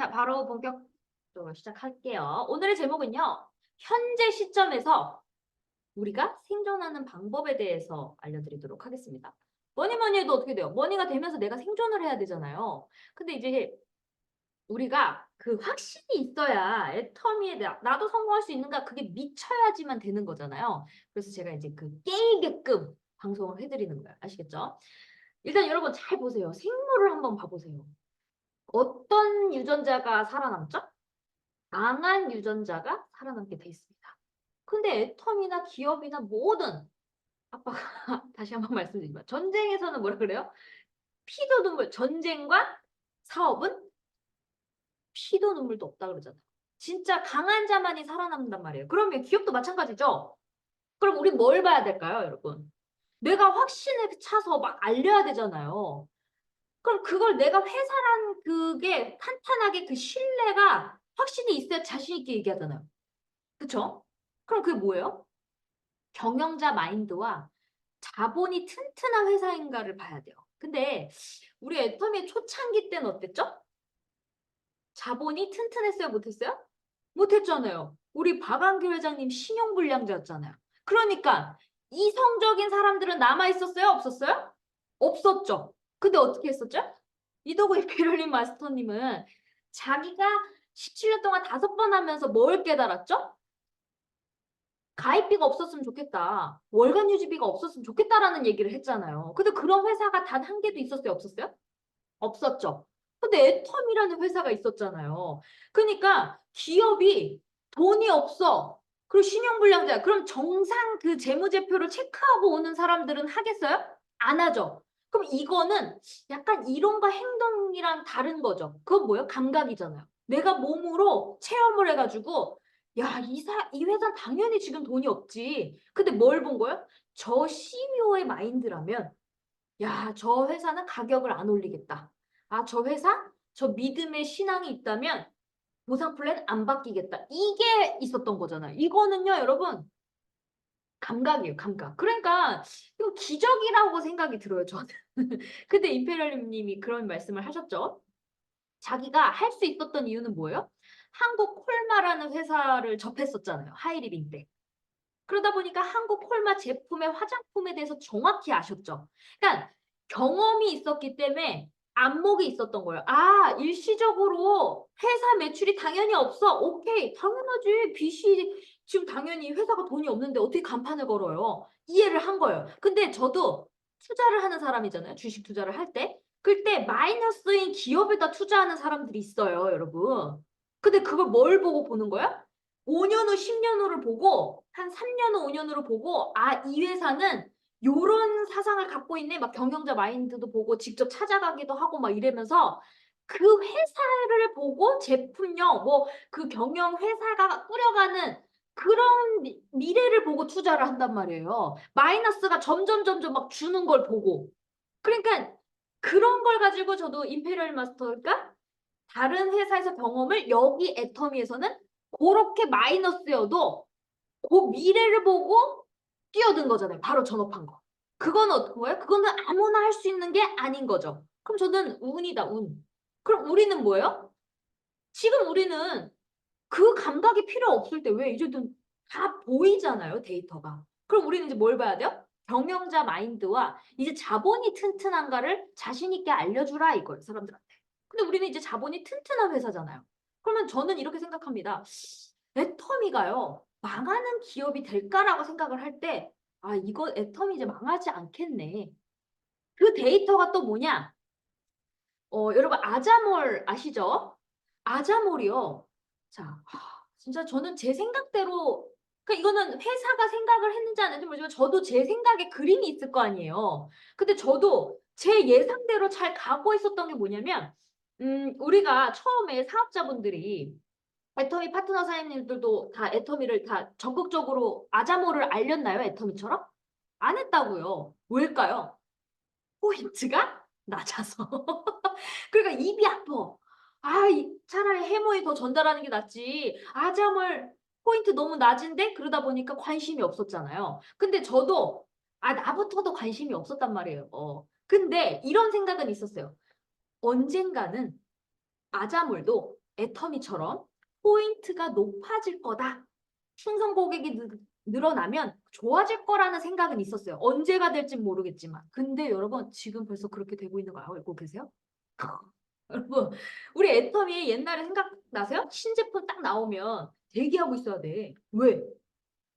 자, 바로 본격적으로 시작할게요. 오늘의 제목은요. 현재 시점에서 우리가 생존하는 방법에 대해서 알려드리도록 하겠습니다. 뭐니 뭐니 해도 어떻게 돼요? 뭐니가 되면서 내가 생존을 해야 되잖아요. 근데 이제 우리가 그 확신이 있어야 애터미에 나도 성공할 수 있는가 그게 미쳐야지만 되는 거잖아요. 그래서 제가 이제 그 깨이게끔 방송을 해드리는 거예요. 아시겠죠? 일단 여러분 잘 보세요. 생물을 한번 봐보세요. 어떤 유전자가 살아남죠? 강한 유전자가 살아남게 돼 있습니다. 근데 애텀이나 기업이나 모든 아빠가 다시 한번 말씀드리지만 전쟁에서는 뭐라 그래요? 피도 눈물 전쟁과 사업은 피도 눈물도 없다 그러잖아요. 진짜 강한 자만이 살아남는단 말이에요. 그러면 기업도 마찬가지죠. 그럼 우리 뭘 봐야 될까요, 여러분? 내가 확신에 차서 막 알려야 되잖아요. 그럼 그걸 내가 회사란 그게 탄탄하게 그 신뢰가 확신이 있어야 자신 있게 얘기하잖아요. 그쵸? 그럼 그게 뭐예요? 경영자 마인드와 자본이 튼튼한 회사인가를 봐야 돼요. 근데 우리 애터미의 초창기 때는 어땠죠? 자본이 튼튼했어요? 못했어요? 못했잖아요. 우리 박완규 회장님 신용불량자였잖아요. 그러니까 이성적인 사람들은 남아있었어요? 없었어요? 없었죠. 근데 어떻게 했었죠? 이도구 이페럴린 마스터님은 자기가 17년 동안 5번 하면서 뭘 깨달았죠? 가입비가 없었으면 좋겠다. 월간 유지비가 없었으면 좋겠다라는 얘기를 했잖아요. 근데 그런 회사가 단 한 개도 있었어요? 없었어요? 없었죠. 근데 애텀이라는 회사가 있었잖아요. 그러니까 기업이 돈이 없어. 그리고 신용불량자야. 그럼 정상 그 재무제표를 체크하고 오는 사람들은 하겠어요? 안 하죠. 그럼 이거는 약간 이론과 행동이랑 다른 거죠. 그건 뭐예요? 감각이잖아요. 내가 몸으로 체험을 해가지고 야, 이 회사 당연히 지금 돈이 없지. 근데 뭘 본 거예요? 저 CEO의 마인드라면 야, 저 회사는 가격을 안 올리겠다. 아, 저 회사? 저 믿음의 신앙이 있다면 보상 플랜 안 바뀌겠다. 이게 있었던 거잖아요. 이거는요, 여러분, 감각이에요, 감각. 그러니까 이거 기적이라고 생각이 들어요, 저는. 근데 임페리얼 님이 그런 말씀을 하셨죠. 자기가 할 수 있었던 이유는 뭐예요? 한국 콜마라는 회사를 접했었잖아요. 하이리빙 때. 그러다 보니까 한국 콜마 제품의 화장품에 대해서 정확히 아셨죠. 그러니까 경험이 있었기 때문에 안목이 있었던 거예요. 아, 일시적으로 회사 매출이 당연히 없어. 오케이, 당연하지. 빚이 지금 당연히 회사가 돈이 없는데 어떻게 간판을 걸어요. 이해를 한 거예요. 근데 저도 투자를 하는 사람이잖아요. 주식 투자를 할 때. 그때 마이너스인 기업에다 투자하는 사람들이 있어요, 여러분. 근데 그걸 뭘 보고 보는 거야? 5년 후, 10년 후를 보고 한 3년 후, 5년 후를 보고 아, 이 회사는 요런 사상을 갖고 있네. 막 경영자 마인드도 보고 직접 찾아가기도 하고 막 이러면서 그 회사를 보고 제품력, 뭐 그 경영 회사가 꾸려가는 그런 미래를 보고 투자를 한단 말이에요. 마이너스가 점점 막 주는 걸 보고. 그러니까 그런 걸 가지고 저도 임페리얼 마스터가 다른 회사에서 경험을 여기 애터미에서는 그렇게 마이너스여도 그 미래를 보고 뛰어든 거잖아요. 바로 전업한 거. 그거는 어떤 거예요? 그거는 아무나 할 수 있는 게 아닌 거죠. 그럼 저는 운이다, 운. 그럼 우리는 뭐예요? 지금 우리는 그 감각이 필요 없을 때 왜 이제는 다 보이잖아요, 데이터가. 그럼 우리는 이제 뭘 봐야 돼요? 경영자 마인드와 이제 자본이 튼튼한가를 자신 있게 알려주라 이거예요, 사람들한테. 근데 우리는 이제 자본이 튼튼한 회사잖아요. 그러면 저는 이렇게 생각합니다. 애터미가요, 망하는 기업이 될까라고 생각을 할 때, 아, 이거 애터미 이제 망하지 않겠네. 그 데이터가 또 뭐냐? 여러분, 아자몰 아시죠? 아자몰이요. 자, 진짜 저는 제 생각대로, 그러니까 이거는 회사가 생각을 했는지 안 했는지 모르지만 저도 제 생각에 그림이 있을 거 아니에요. 근데 저도 제 예상대로 잘 가고 있었던 게 뭐냐면, 우리가 처음에 사업자분들이 애터미 파트너 사장님들도 다 애터미를 다 적극적으로 아자모를 알렸나요? 애터미처럼? 안 했다고요. 왜일까요? 포인트가 낮아서. 그러니까 입이 아파. 아, 차라리 해머에 더 전달하는 게 낫지. 아잠을 포인트 너무 낮은데 그러다 보니까 관심이 없었잖아요. 근데 저도 나부터도 관심이 없었단 말이에요. 근데 이런 생각은 있었어요. 언젠가는 아자몰도 애터미처럼 포인트가 높아질 거다. 충성 고객이 늘어나면 좋아질 거라는 생각은 있었어요. 언제가 될진 모르겠지만. 근데 여러분 지금 벌써 그렇게 되고 있는 거 알고 계세요? 여러분 우리 애터미 옛날에 생각나세요? 신제품 딱 나오면 대기하고 있어야 돼. 왜?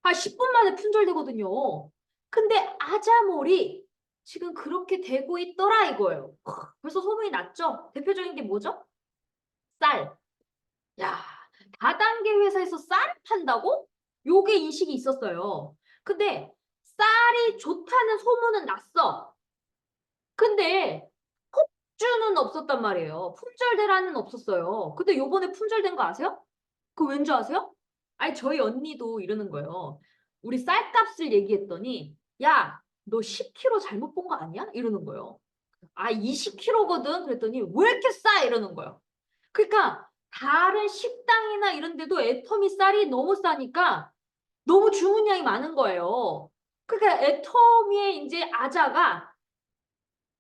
한 10분 만에 품절되거든요. 근데 아자몰이 지금 그렇게 되고 있더라 이거예요. 벌써 소문이 났죠? 대표적인 게 뭐죠? 쌀. 야, 다단계 회사에서 쌀을 판다고? 요게 인식이 있었어요. 근데 쌀이 좋다는 소문은 났어. 근데 폭주는 없었단 말이에요. 품절대란은 없었어요. 근데 요번에 품절된 거 아세요? 그 왠 줄 아세요? 아니 저희 언니도 이러는 거예요. 우리 쌀값을 얘기했더니 야, 너 10kg 잘못 본 거 아니야? 이러는 거예요. 아, 20kg거든? 그랬더니 왜 이렇게 싸? 이러는 거예요. 그러니까 다른 식당이나 이런 데도 애터미 쌀이 너무 싸니까 너무 주문량이 많은 거예요. 그러니까 애터미의 이제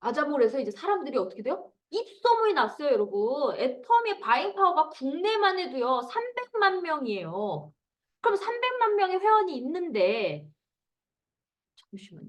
아자몰에서 이제 사람들이 어떻게 돼요? 입소문이 났어요, 여러분. 애터미 바잉 파워가 국내만 해도요, 300만 명이에요. 그럼 300만 명의 회원이 있는데, 잠시만요.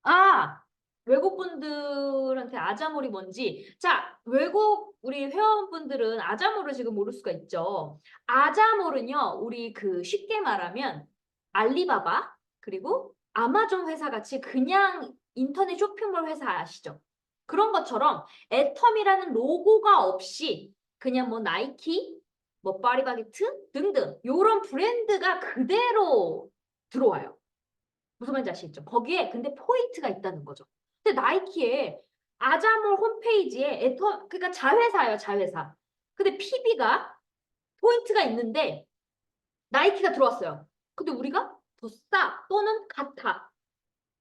아, 외국 분들한테 아자몰이 뭔지. 자, 외국 우리 회원분들은 아자몰을 지금 모를 수가 있죠. 아자몰은요, 우리 그 쉽게 말하면 알리바바, 그리고 아마존 회사 같이 그냥 인터넷 쇼핑몰 회사 아시죠? 그런 것처럼 애텀이라는 로고가 없이 그냥 뭐 나이키, 뭐 파리바게트 등등 요런 브랜드가 그대로 들어와요. 무슨 말인지 아시겠죠? 거기에 근데 포인트가 있다는 거죠. 근데 나이키에 아자몰 홈페이지에 그러니까 자회사예요, 자회사. 근데 PB가 포인트가 있는데 나이키가 들어왔어요. 근데 우리가 더 싸 또는 같아.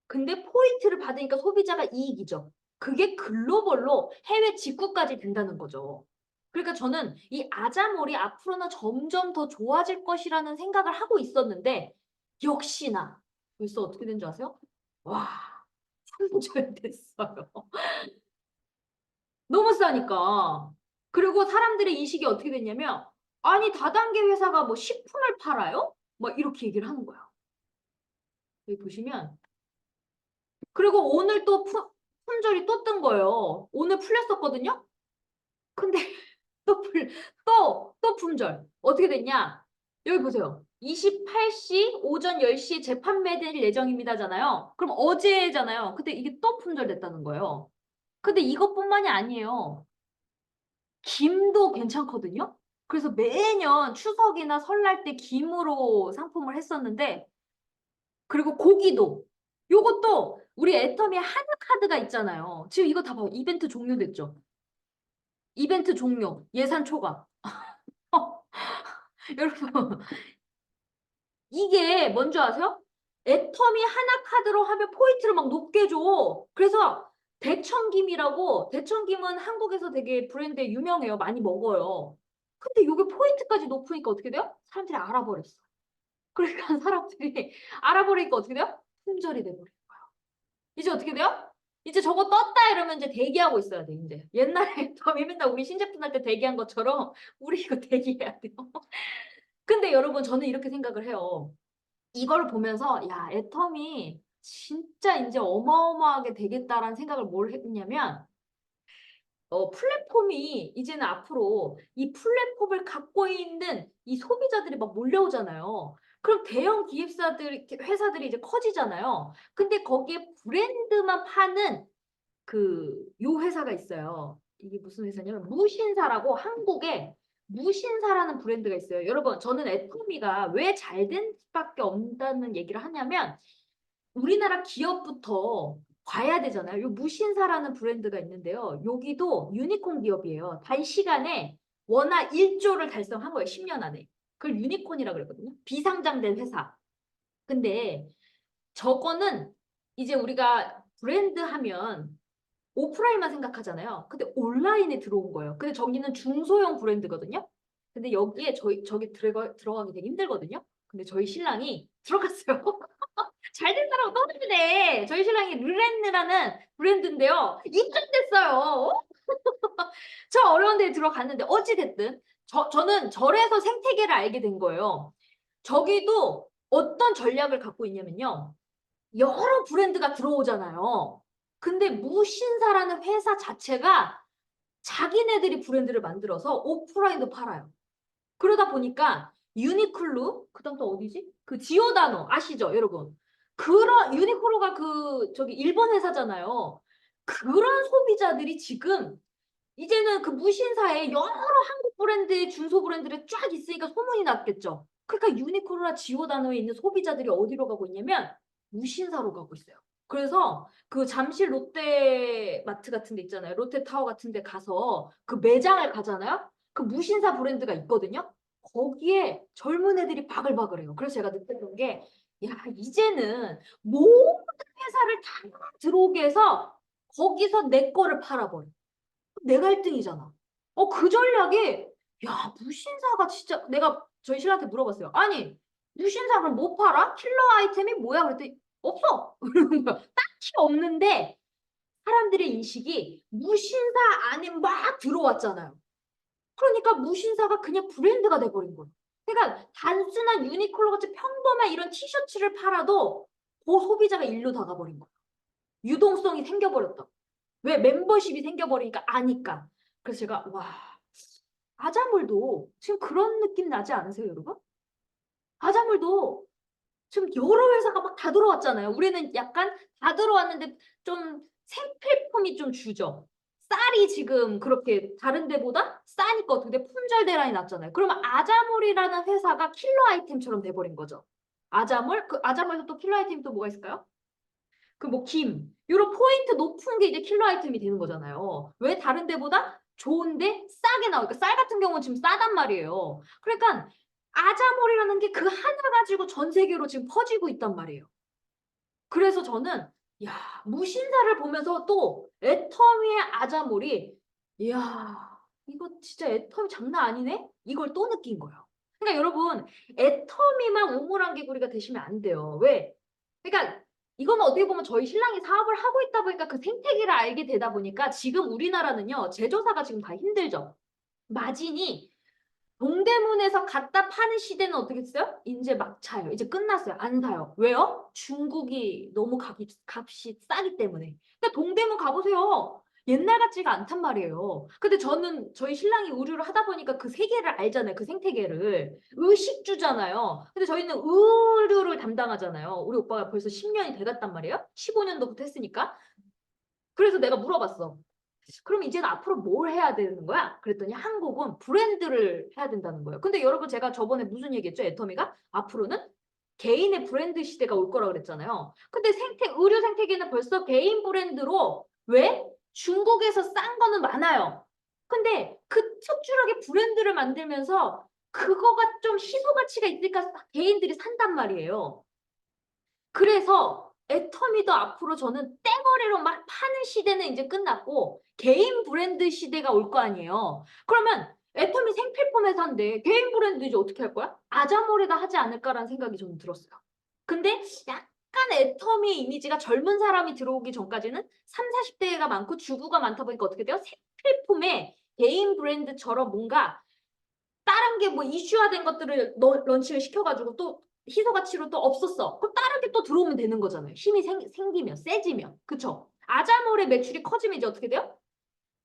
근데 포인트를 받으니까 소비자가 이익이죠. 그게 글로벌로 해외 직구까지 된다는 거죠. 그러니까 저는 이 아자몰이 앞으로는 점점 더 좋아질 것이라는 생각을 하고 있었는데 역시나 벌써 어떻게 된 줄 아세요? 와, 품절됐어요. 너무 싸니까. 그리고 사람들의 인식이 어떻게 됐냐면 아니 다단계 회사가 뭐 식품을 팔아요? 막 이렇게 얘기를 하는 거야. 여기 보시면 그리고 오늘 또 품절이 또 뜬 거예요. 오늘 풀렸었거든요. 근데 또 또 품절. 어떻게 됐냐? 여기 보세요. 28시 오전 10시에 재판매될 예정입니다잖아요. 그럼 어제잖아요. 근데 이게 또 품절됐다는 거예요. 근데 이것뿐만이 아니에요. 김도 괜찮거든요. 그래서 매년 추석이나 설날 때 김으로 상품을 했었는데 그리고 고기도 요것도 우리 애터미 한우 카드가 있잖아요. 지금 이거 다 봐요. 이벤트 종료됐죠. 이벤트 종료. 예산 초과. 여러분 이게 뭔지 아세요? 애터미 하나 카드로 하면 포인트를 막 높게 줘. 그래서 대천김은 한국에서 되게 브랜드에 유명해요. 많이 먹어요. 근데 이게 포인트까지 높으니까 어떻게 돼요? 사람들이 알아버렸어. 그러니까 사람들이 알아버리니까 어떻게 돼요? 품절이 돼버려요. 이제 어떻게 돼요? 이제 저거 떴다 이러면 이제 대기하고 있어야 돼, 이제. 옛날에 애터미 맨날 우리 신제품 할 때 대기한 것처럼 우리 이거 대기해야 돼요. 근데 여러분 저는 이렇게 생각을 해요. 이걸 보면서 야 애텀이 진짜 이제 어마어마하게 되겠다라는 생각을 뭘 했냐면 플랫폼이 이제는 앞으로 이 플랫폼을 갖고 있는 이 소비자들이 막 몰려오잖아요. 그럼 대형 기획사들 회사들이 이제 커지잖아요. 근데 거기에 브랜드만 파는 요 회사가 있어요. 이게 무슨 회사냐면 무신사라고 한국에 무신사라는 브랜드가 있어요. 여러분, 저는 애터미가 왜 잘 된 수밖에 없다는 얘기를 하냐면 우리나라 기업부터 봐야 되잖아요. 요 무신사라는 브랜드가 있는데요. 여기도 유니콘 기업이에요. 단시간에 워낙 1조를 달성한 거예요. 10년 안에. 그걸 유니콘이라고 그랬거든요. 비상장된 회사. 근데 저거는 이제 우리가 브랜드 하면 오프라인만 생각하잖아요. 근데 온라인에 들어온 거예요. 근데 저기는 중소형 브랜드거든요. 근데 여기에 저기 들어가기 되게 힘들거든요. 근데 저희 신랑이 들어갔어요. 잘된 사람은 떠들네. 저희 신랑이 르렌느라는 브랜드인데요. 입점됐어요. 저 어려운 데에 들어갔는데 어찌됐든 저는 절에서 생태계를 알게 된 거예요. 저기도 어떤 전략을 갖고 있냐면요. 여러 브랜드가 들어오잖아요. 근데 무신사라는 회사 자체가 자기네들이 브랜드를 만들어서 오프라인도 팔아요. 그러다 보니까 유니클로, 그다음 또 어디지? 그 지오다노 아시죠, 여러분? 그런 유니클로가 그 저기 일본 회사잖아요. 그런 소비자들이 지금 이제는 그 무신사에 여러 한국 브랜드의 중소 브랜드들이 쫙 있으니까 소문이 났겠죠. 그러니까 유니클로나 지오다노에 있는 소비자들이 어디로 가고 있냐면 무신사로 가고 있어요. 그래서 그 잠실 롯데마트 같은 데 있잖아요. 롯데타워 같은 데 가서 그 매장을 가잖아요. 그 무신사 브랜드가 있거든요. 거기에 젊은 애들이 바글바글해요. 그래서 제가 느꼈던 게, 야, 이제는 모든 회사를 다 들어오게 해서 거기서 내 거를 팔아버려. 내가 1등이잖아. 그 전략이, 야, 무신사가 진짜, 내가 저희 신랑한테 물어봤어요. 아니, 무신사 그럼 뭐 팔아? 킬러 아이템이 뭐야? 그랬더니, 없어! 그러는 거야. 딱히 없는데, 사람들의 인식이 무신사 안에 막 들어왔잖아요. 그러니까 무신사가 그냥 브랜드가 돼버린 거예요. 그러니까 단순한 유니클로 같이 평범한 이런 티셔츠를 팔아도 그 소비자가 일로 다가버린 거예요. 유동성이 생겨버렸다. 왜? 멤버십이 생겨버리니까 아니까. 그래서 제가 와, 아자몰도 지금 그런 느낌 나지 않으세요, 여러분? 아자몰도 지금 여러 회사가 막 다 들어왔잖아요. 우리는 약간 다 들어왔는데 좀 생필품이 좀 주죠. 쌀이 지금 그렇게 다른 데보다 싸니까 어떻게 품절 대란이 났잖아요. 그러면 아자몰이라는 회사가 킬러 아이템처럼 돼버린 거죠. 아자몰? 그 아자몰에서 또 킬러 아이템이 또 뭐가 있을까요? 그 뭐 김, 요런 포인트 높은 게 이제 킬러 아이템이 되는 거잖아요. 왜 다른 데보다 좋은데 싸게 나오니까 쌀 같은 경우는 지금 싸단 말이에요. 그러니까 아자몰이라는 게 그 하나 가지고 전 세계로 지금 퍼지고 있단 말이에요. 그래서 저는 야, 무신사를 보면서 또 애터미의 아자몰이 이야, 이거 진짜 애터미 장난 아니네? 이걸 또 느낀 거예요. 그러니까 여러분, 애터미만 우물안개구리가 되시면 안 돼요. 왜? 그러니까 이거는 어떻게 보면 저희 신랑이 사업을 하고 있다 보니까 그 생태계를 알게 되다 보니까 지금 우리나라는요, 제조사가 지금 다 힘들죠. 마진이 동대문에서 갖다 파는 시대는 어떻게 됐어요? 이제 막차요. 이제 끝났어요. 안 사요. 왜요? 중국이 너무 값이 싸기 때문에. 근데 동대문 가보세요. 옛날 같지가 않단 말이에요. 근데 저는 저희 신랑이 의류를 하다 보니까 그 세계를 알잖아요. 그 생태계를. 의식주잖아요. 근데 저희는 의류를 담당하잖아요. 우리 오빠가 벌써 10년이 돼갔단 말이에요. 15년도부터 했으니까. 그래서 내가 물어봤어. 그럼 이제는 앞으로 뭘 해야 되는 거야? 그랬더니 한국은 브랜드를 해야 된다는 거예요. 근데 여러분 제가 저번에 무슨 얘기했죠? 애터미가? 앞으로는 개인의 브랜드 시대가 올 거라고 그랬잖아요. 근데 의류 생태계는 벌써 개인 브랜드로 왜? 중국에서 싼 거는 많아요. 근데 그 특출하게 브랜드를 만들면서 그거가 좀 희소 가치가 있으니까 개인들이 산단 말이에요. 그래서 애터미도 앞으로 저는 떼거리로 막 파는 시대는 이제 끝났고 개인 브랜드 시대가 올 거 아니에요. 그러면 애터미 생필품 회사인데 개인 브랜드 이제 어떻게 할 거야? 아자몰에다 하지 않을까라는 생각이 저는 들었어요. 근데 약간 애터미 이미지가 젊은 사람이 들어오기 전까지는 3, 40대가 많고 주부가 많다 보니까 어떻게 돼요? 생필품에 개인 브랜드처럼 뭔가 다른 게 뭐 이슈화된 것들을 런칭을 시켜가지고 또 희소 가치로 또 없었어. 그럼 다른 게 또 들어오면 되는 거잖아요. 힘이 생기면, 세지면. 그쵸? 아자몰의 매출이 커지면 이제 어떻게 돼요?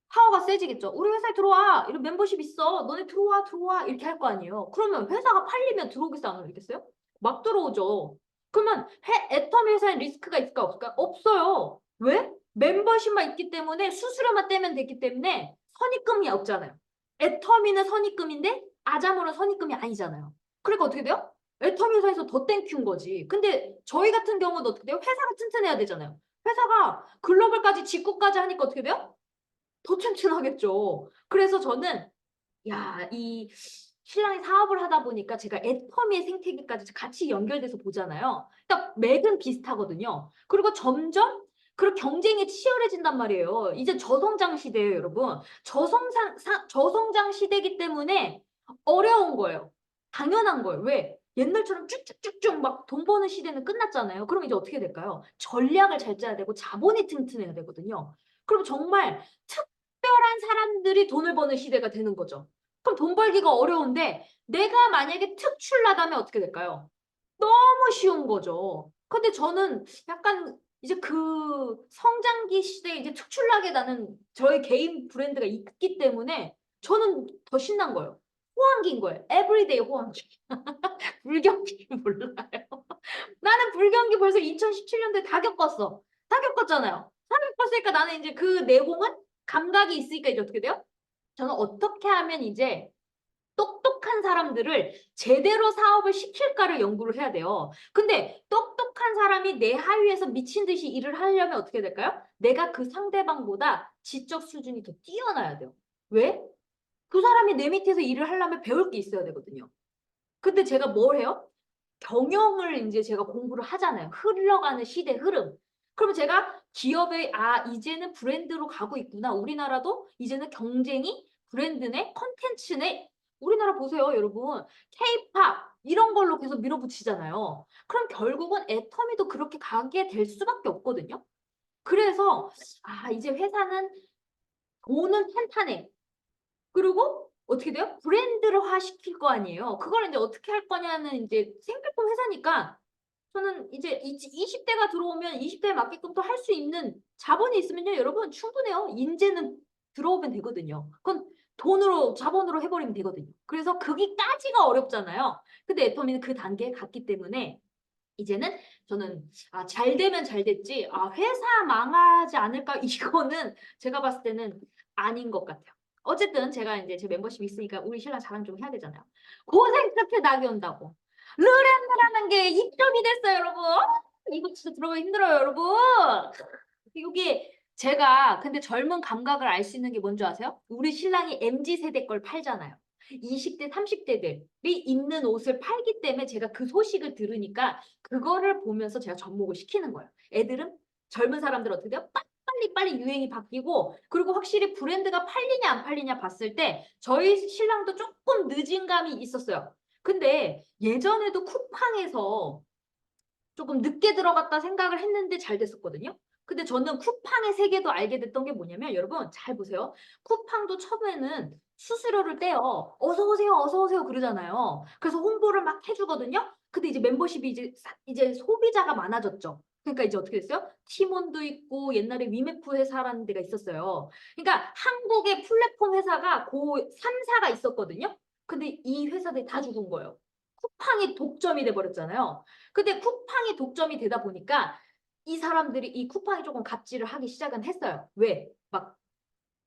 파워가 세지겠죠. 우리 회사에 들어와. 이런 멤버십 있어. 너네 들어와, 들어와. 이렇게 할 거 아니에요. 그러면 회사가 팔리면 들어오겠어, 안 오겠어요? 막 들어오죠. 그러면 애터미 회사에 리스크가 있을까, 없을까? 없어요. 왜? 멤버십만 있기 때문에 수수료만 떼면 되기 때문에 선입금이 없잖아요. 애터미는 선입금인데 아자몰은 선입금이 아니잖아요. 그러니까 어떻게 돼요? 애터미 회사에서 더 땡큐인 거지. 근데 저희 같은 경우는 어떻게 돼요? 회사가 튼튼해야 되잖아요. 회사가 글로벌까지 직구까지 하니까 어떻게 돼요? 더 튼튼하겠죠. 그래서 저는 야, 이 신랑이 사업을 하다 보니까 제가 애터미의 생태계까지 같이 연결돼서 보잖아요. 그러니까 맥은 비슷하거든요. 그리고 점점 그 경쟁이 치열해진단 말이에요. 이제 저성장 시대예요, 여러분. 저성장 시대이기 때문에 어려운 거예요. 당연한 거예요. 왜? 옛날처럼 쭉쭉쭉쭉 막 돈 버는 시대는 끝났잖아요. 그럼 이제 어떻게 될까요? 전략을 잘 짜야 되고 자본이 튼튼해야 되거든요. 그럼 정말 특별한 사람들이 돈을 버는 시대가 되는 거죠. 그럼 돈 벌기가 어려운데 내가 만약에 특출나다면 어떻게 될까요? 너무 쉬운 거죠. 근데 저는 약간 이제 그 성장기 시대에 이제 특출나게 나는 저의 개인 브랜드가 있기 때문에 저는 더 신난 거예요. 호황기인 거예요. 에브리데이 호황기. 불경기 몰라요. 나는 불경기 벌써 2017년도에 다 겪었어. 다 겪었잖아요. 다 겪었으니까 나는 이제 그 내공은 감각이 있으니까 이제 어떻게 돼요? 저는 어떻게 하면 이제 똑똑한 사람들을 제대로 사업을 시킬까를 연구를 해야 돼요. 근데 똑똑한 사람이 내 하위에서 미친 듯이 일을 하려면 어떻게 될까요? 내가 그 상대방보다 지적 수준이 더 뛰어나야 돼요. 왜? 그 사람이 내 밑에서 일을 하려면 배울 게 있어야 되거든요. 근데 제가 뭘 해요? 경영을 이제 제가 공부를 하잖아요. 흘러가는 시대 흐름. 그러면 제가 기업에 이제는 브랜드로 가고 있구나. 우리나라도 이제는 경쟁이 브랜드네, 컨텐츠네. 우리나라 보세요, 여러분. 케이팝 이런 걸로 계속 밀어붙이잖아요. 그럼 결국은 애터미도 그렇게 가게 될 수밖에 없거든요. 그래서 이제 회사는 돈은 탄탄해. 그리고 어떻게 돼요? 브랜드화 시킬 거 아니에요. 그걸 이제 어떻게 할 거냐는 이제 생필품 회사니까 저는 이제 20대가 들어오면 20대에 맞게끔 또 할 수 있는 자본이 있으면요, 여러분 충분해요. 인재는 들어오면 되거든요. 그건 돈으로 자본으로 해버리면 되거든요. 그래서 거기까지가 어렵잖아요. 근데 애터미는 그 단계에 갔기 때문에 이제는 저는 잘 되면 잘 됐지 회사 망하지 않을까 이거는 제가 봤을 때는 아닌 것 같아요. 어쨌든 제가 이제 제 멤버십 있으니까 우리 신랑 자랑 좀 해야 되잖아요. 고생 끝에 낙이 온다고. 르렌드라는 게 입점이 됐어요, 여러분. 이거 진짜 들어가기 힘들어요, 여러분. 이게 제가 근데 젊은 감각을 알 수 있는 게 뭔지 아세요? 우리 신랑이 MZ 세대 걸 팔잖아요. 20대, 30대들이 입는 옷을 팔기 때문에 제가 그 소식을 들으니까 그거를 보면서 제가 접목을 시키는 거예요. 애들은 젊은 사람들 어떻게 돼요? 빨리 유행이 바뀌고 그리고 확실히 브랜드가 팔리냐 안 팔리냐 봤을 때 저희 신랑도 조금 늦은 감이 있었어요. 근데 예전에도 쿠팡에서 조금 늦게 들어갔다 생각을 했는데 잘 됐었거든요. 근데 저는 쿠팡의 세계도 알게 됐던 게 뭐냐면 여러분 잘 보세요. 쿠팡도 처음에는 수수료를 떼요. 어서 오세요, 어서 오세요 그러잖아요. 그래서 홍보를 막 해주거든요. 근데 이제 멤버십이 이제 소비자가 많아졌죠. 그러니까 이제 어떻게 됐어요? 티몬도 있고 옛날에 위메프 회사라는 데가 있었어요. 그러니까 한국의 플랫폼 회사가 고 3사가 있었거든요. 근데 이 회사들이 다 죽은 거예요. 쿠팡이 독점이 돼버렸잖아요. 근데 쿠팡이 독점이 되다 보니까 이 사람들이 이 쿠팡이 조금 갑질을 하기 시작은 했어요. 왜? 막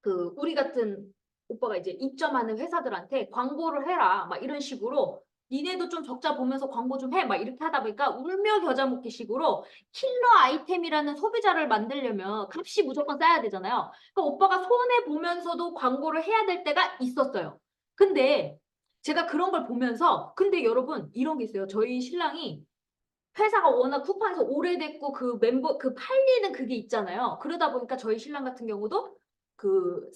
그 우리 같은 오빠가 이제 입점하는 회사들한테 광고를 해라 막 이런 식으로 니네도 좀 적자 보면서 광고 좀 해 막 이렇게 하다 보니까 울며 겨자 먹기 식으로 킬러 아이템이라는 소비자를 만들려면 값이 무조건 싸야 되잖아요. 그러니까 오빠가 손해 보면서도 광고를 해야 될 때가 있었어요. 근데 제가 그런 걸 보면서 근데 여러분 이런 게 있어요. 저희 신랑이 회사가 워낙 쿠팡에서 오래됐고 그 멤버 그 팔리는 그게 있잖아요. 그러다 보니까 저희 신랑 같은 경우도 그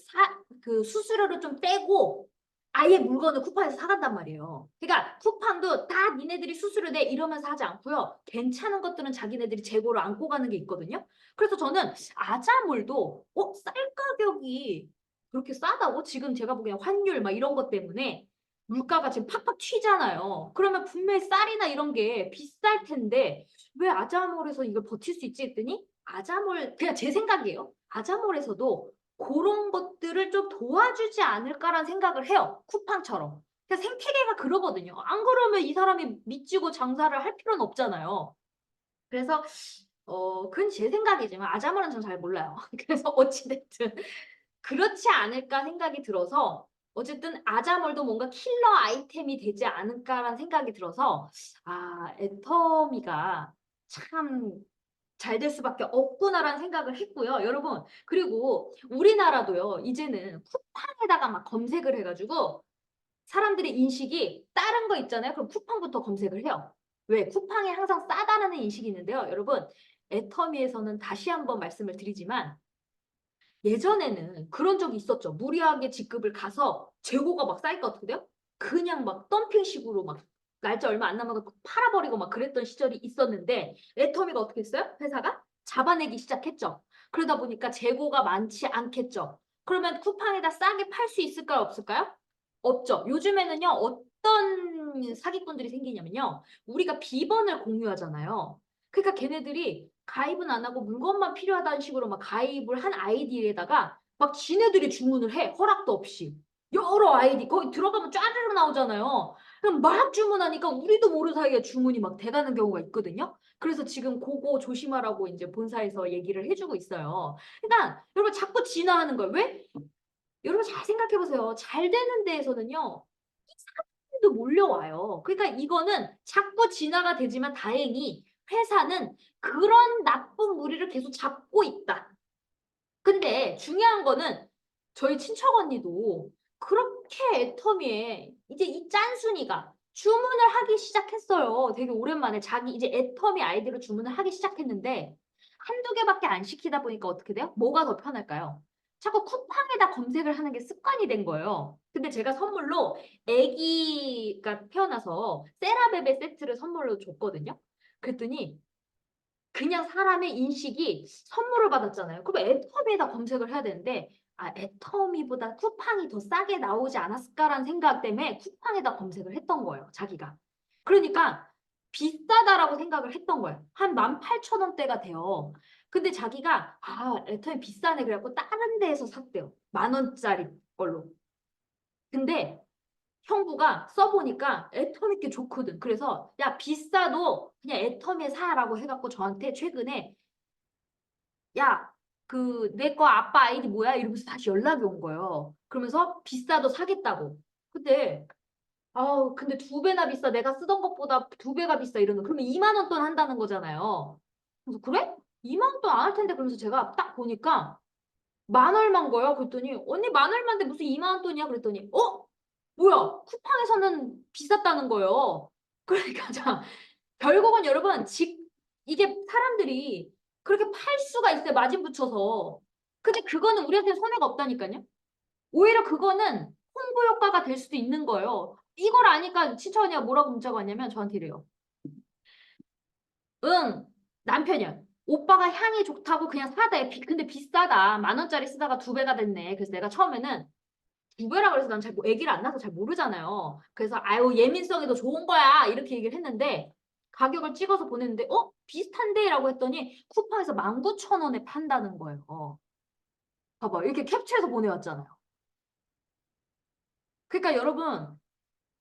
수수료를 좀 떼고 아예 물건을 쿠팡에서 사간단 말이에요. 그러니까 쿠팡도 다 니네들이 수수료 내 이러면서 하지 않고요. 괜찮은 것들은 자기네들이 재고를 안고 가는 게 있거든요. 그래서 저는 아자몰도 쌀 가격이 그렇게 싸다고? 지금 제가 보기엔 환율 막 이런 것 때문에 물가가 지금 팍팍 튀잖아요. 그러면 분명히 쌀이나 이런 게 비쌀 텐데 왜 아자몰에서 이걸 버틸 수 있지 했더니 아자몰 그냥 제 생각이에요. 아자몰에서도 그런 것들을 좀 도와주지 않을까라는 생각을 해요. 쿠팡처럼. 그러니까 생태계가 그러거든요. 안 그러면 이 사람이 미치고 장사를 할 필요는 없잖아요. 그래서 그건 제 생각이지만 아자몰은 전 잘 몰라요. 그래서 어찌됐든 그렇지 않을까 생각이 들어서 어쨌든 아자몰도 뭔가 킬러 아이템이 되지 않을까라는 생각이 들어서 애터미가 참 잘 될 수밖에 없구나라는 생각을 했고요. 여러분 그리고 우리나라도요. 이제는 쿠팡에다가 막 검색을 해가지고 사람들의 인식이 다른 거 있잖아요. 그럼 쿠팡부터 검색을 해요. 왜? 쿠팡에 항상 싸다라는 인식이 있는데요. 여러분 애터미에서는 다시 한번 말씀을 드리지만 예전에는 그런 적이 있었죠. 무리하게 직급을 가서 재고가 막 쌓일 것 같은데요. 그냥 막 덤핑식으로 막 날짜 얼마 안 남아서 팔아버리고 막 그랬던 시절이 있었는데 애터미가 어떻게 했어요? 회사가 잡아내기 시작했죠. 그러다 보니까 재고가 많지 않겠죠. 그러면 쿠팡에다 싸게 팔 수 있을까요? 없을까요? 없죠. 요즘에는요, 어떤 사기꾼들이 생기냐면요. 우리가 비번을 공유하잖아요. 그러니까 걔네들이 가입은 안 하고 물건만 필요하다는 식으로 막 가입을 한 아이디에다가 막 지네들이 주문을 해. 허락도 없이. 여러 아이디. 거기 들어가면 쫘르르 나오잖아요. 그럼 막 주문하니까 우리도 모르는 사이에 주문이 막 돼가는 경우가 있거든요. 그래서 지금 그거 조심하라고 이제 본사에서 얘기를 해주고 있어요. 그러니까 여러분 자꾸 진화하는 거예요. 왜? 여러분 잘 생각해 보세요. 잘 되는 데에서는요. 이 사람들도 몰려와요. 그러니까 이거는 자꾸 진화가 되지만 다행히 회사는 그런 나쁜 무리를 계속 잡고 있다. 근데 중요한 거는 저희 친척 언니도 그렇게 애터미에 이제 이 짠순이가 주문을 하기 시작했어요. 되게 오랜만에 자기 이제 애터미 아이디로 주문을 하기 시작했는데 한두 개밖에 안 시키다 보니까 어떻게 돼요? 뭐가 더 편할까요? 자꾸 쿠팡에다 검색을 하는 게 습관이 된 거예요. 근데 제가 선물로 아기가 태어나서 세라베베 세트를 선물로 줬거든요. 그랬더니 그냥 사람의 인식이 선물을 받았잖아요. 그럼 애터미에다 검색을 해야 되는데 아, 애터미보다 쿠팡이 더 싸게 나오지 않았을까라는 생각 때문에 쿠팡에다 검색을 했던 거예요. 자기가. 그러니까 비싸다라고 생각을 했던 거예요. 한 18,000원대가 돼요. 근데 자기가 아, 애터미 비싸네 그래갖고 다른 데에서 샀대요. 10,000원짜리 걸로. 근데 형부가 써보니까 애터미 게 좋거든. 그래서 야 비싸도 그냥 애터미에 사라고 해갖고 저한테 최근에 야 그 내 거 아빠 아이디 뭐야? 이러면서 다시 연락이 온 거예요. 그러면서 비싸도 사겠다고. 근데 아우 근데 두 배나 비싸. 내가 쓰던 것보다 두 배가 비싸 이러는. 그러면 2만 원 돈 한다는 거잖아요. 그래서 그래? 2만 원 돈 안 할 텐데 그러면서 제가 딱 보니까 만 얼마인 거예요. 그랬더니 언니 만 얼마인데 무슨 2만 원 돈이야? 그랬더니 뭐야? 쿠팡에서는 비쌌다는 거예요. 그러니까 자 결국은 여러분 이게 사람들이 그렇게 팔 수가 있어요. 마진 붙여서. 근데 그거는 우리한테 손해가 없다니까요. 오히려 그거는 홍보 효과가 될 수도 있는 거예요. 이걸 아니까 친척 언니가 뭐라고 문자가 왔냐면 저한테 이래요. 응, 남편이야. 오빠가 향이 좋다고 그냥 사대. 근데 비싸다. 10,000원짜리 쓰다가 두 배가 됐네. 그래서 내가 처음에는 두 배라 그래서 난 잘, 애기를 안 낳아서 잘 모르잖아요. 그래서 아유, 예민성이 더 좋은 거야. 이렇게 얘기를 했는데 가격을 찍어서 보냈는데 비슷한데? 라고 했더니 쿠팡에서 19,000원에 판다는 거예요. 봐봐. 이렇게 캡처해서 보내왔잖아요. 그러니까 여러분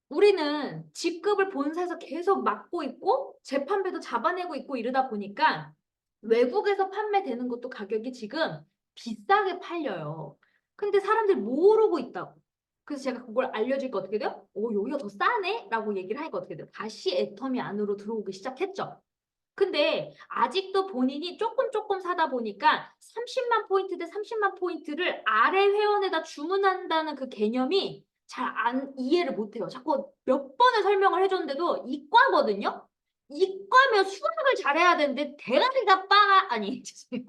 우리는 직급을 본사에서 계속 맡고 있고 재판비도 잡아내고 있고 이러다 보니까 외국에서 판매되는 것도 가격이 지금 비싸게 팔려요. 근데 사람들이 모르고 있다고. 그래서 제가 그걸 알려주니까 어떻게 돼요? 여기가 더 싸네? 라고 얘기를 하니까 어떻게 돼요? 다시 애터미 안으로 들어오기 시작했죠. 근데 아직도 본인이 조금 사다 보니까 30만 포인트 대 30만 포인트를 아래 회원에다 주문한다는 그 개념이 잘 이해를 못해요. 자꾸 몇 번을 설명을 해줬는데도 이과거든요? 이과면 수학을 잘해야 되는데 대가리가 아니 죄송해요.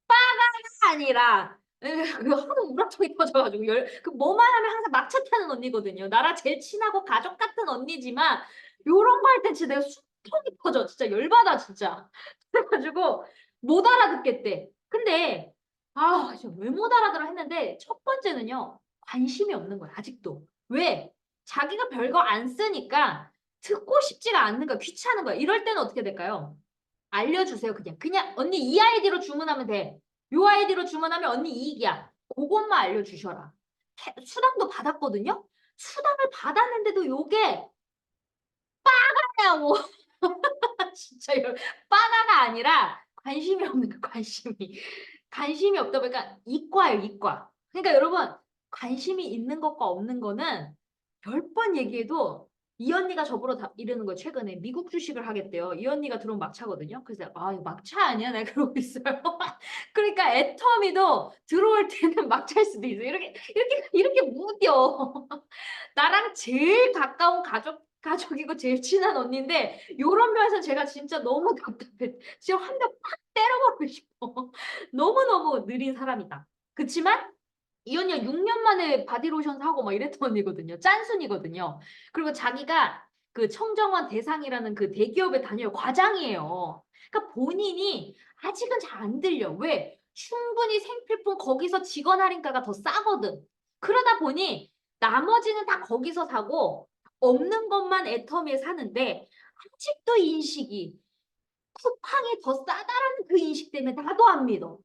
빠가 아니라 그 하도 우라통이 터져가지고 그 뭐만 하면 항상 막차 타는 언니거든요. 나랑 제일 친하고 가족 같은 언니지만 요런 거 할 땐 진짜 내가 수통이 터져. 진짜 열받아 진짜. 그래가지고 못 알아듣겠대. 근데 왜 못 알아들어 했는데 첫 번째는요. 관심이 없는 거야 아직도. 왜? 자기가 별거 안 쓰니까 듣고 싶지가 않는 거야. 귀찮은 거야. 이럴 때는 어떻게 될까요? 알려주세요. 그냥 언니 이 아이디로 주문하면 돼. 요 아이디로 주문하면 언니 이익이야. 그것만 알려주셔라. 수당도 받았거든요. 수당을 받았는데도 요게 빠가냐고. 진짜 빠가가 아니라 관심이 없는 거 관심이. 관심이 없다 보니까 이과예요, 이과. 그러니까 여러분 관심이 있는 것과 없는 거는 10번 얘기해도 이 언니가 저보러 이러는 거예요. 최근에 미국 주식을 하겠대요. 이 언니가 들어온 막차거든요. 그래서 이거 막차 아니야? 내가 그러고 있어요. 그러니까 애터미도 들어올 때는 막차일 수도 있어요. 이렇게 무뎌. 나랑 제일 가까운 가족이고 제일 친한 언니인데 요런 면에서 제가 진짜 너무 답답해. 진짜 한 대 팍 때려버리고 싶어. 너무너무 느린 사람이다. 그치만 이 언니가 6년 만에 바디로션 사고 막 이랬던 언니거든요. 짠순이거든요. 그리고 자기가 그 청정원 대상이라는 그 대기업에 다녀요. 과장이에요. 그러니까 본인이 아직은 잘 안 들려. 왜? 충분히 생필품 거기서 직원 할인가가 더 싸거든. 그러다 보니 나머지는 다 거기서 사고 없는 것만 애터미에 사는데 아직도 인식이 쿠팡이 더 싸다라는 그 인식 때문에 나도 안 믿어.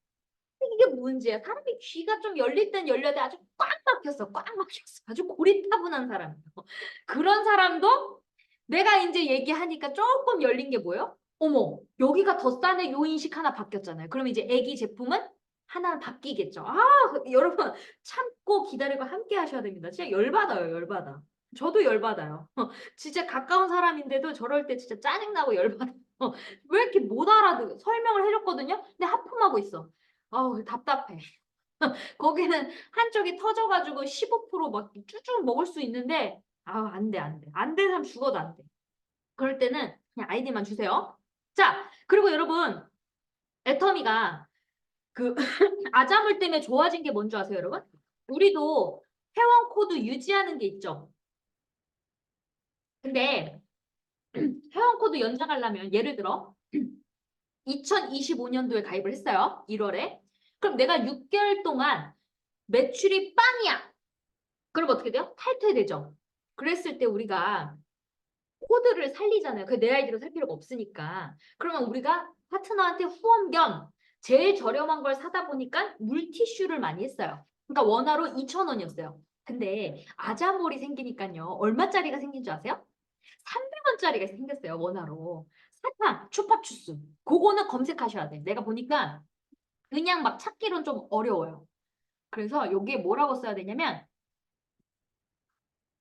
이게 문제야. 사람이 귀가 좀 열릴 땐 열려야 돼. 아주 꽉 막혔어. 꽉 막혔어. 아주 고리타분한 사람. 그런 사람도 내가 이제 얘기하니까 조금 열린 게 뭐예요? 어머, 여기가 더 싸네. 요 인식 하나 바뀌었잖아요. 그럼 이제 애기 제품은 하나는 바뀌겠죠. 아, 여러분 참고 기다리고 함께 하셔야 됩니다. 진짜 열받아요. 열받아. 저도 열받아요. 진짜 가까운 사람인데도 저럴 때 진짜 짜증나고 열받아요. 왜 이렇게 못 알아듣 설명을 해줬거든요. 근데 하품하고 있어. 아우 답답해. 거기는 한쪽이 터져가지고 15%막 쭈쭈 먹을 수 있는데 아우 안 돼, 안 돼. 안 되는 사람 죽어도 안 돼. 그럴 때는 그냥 아이디만 주세요. 자, 그리고 여러분 애터미가 그 아자물 때문에 좋아진 게 뭔지 아세요, 여러분? 우리도 회원 코드 유지하는 게 있죠. 근데 회원 코드 연장하려면 예를 들어 2025년도에 가입을 했어요. 1월에. 그럼 내가 6개월 동안 매출이 빵이야. 그럼 어떻게 돼요? 탈퇴되죠. 그랬을 때 우리가 코드를 살리잖아요. 그 내 아이디로 살 필요가 없으니까. 그러면 우리가 파트너한테 후원 겸 제일 저렴한 걸 사다 보니까 물티슈를 많이 했어요. 그러니까 원화로 2,000원이었어요. 근데 아자몰이 생기니까요. 얼마짜리가 생긴 줄 아세요? 300원짜리가 생겼어요. 원화로. 사탕, 추파추스. 그거는 검색하셔야 돼. 내가 보니까 그냥 막 찾기로는 좀 어려워요. 그래서 여기에 뭐라고 써야 되냐면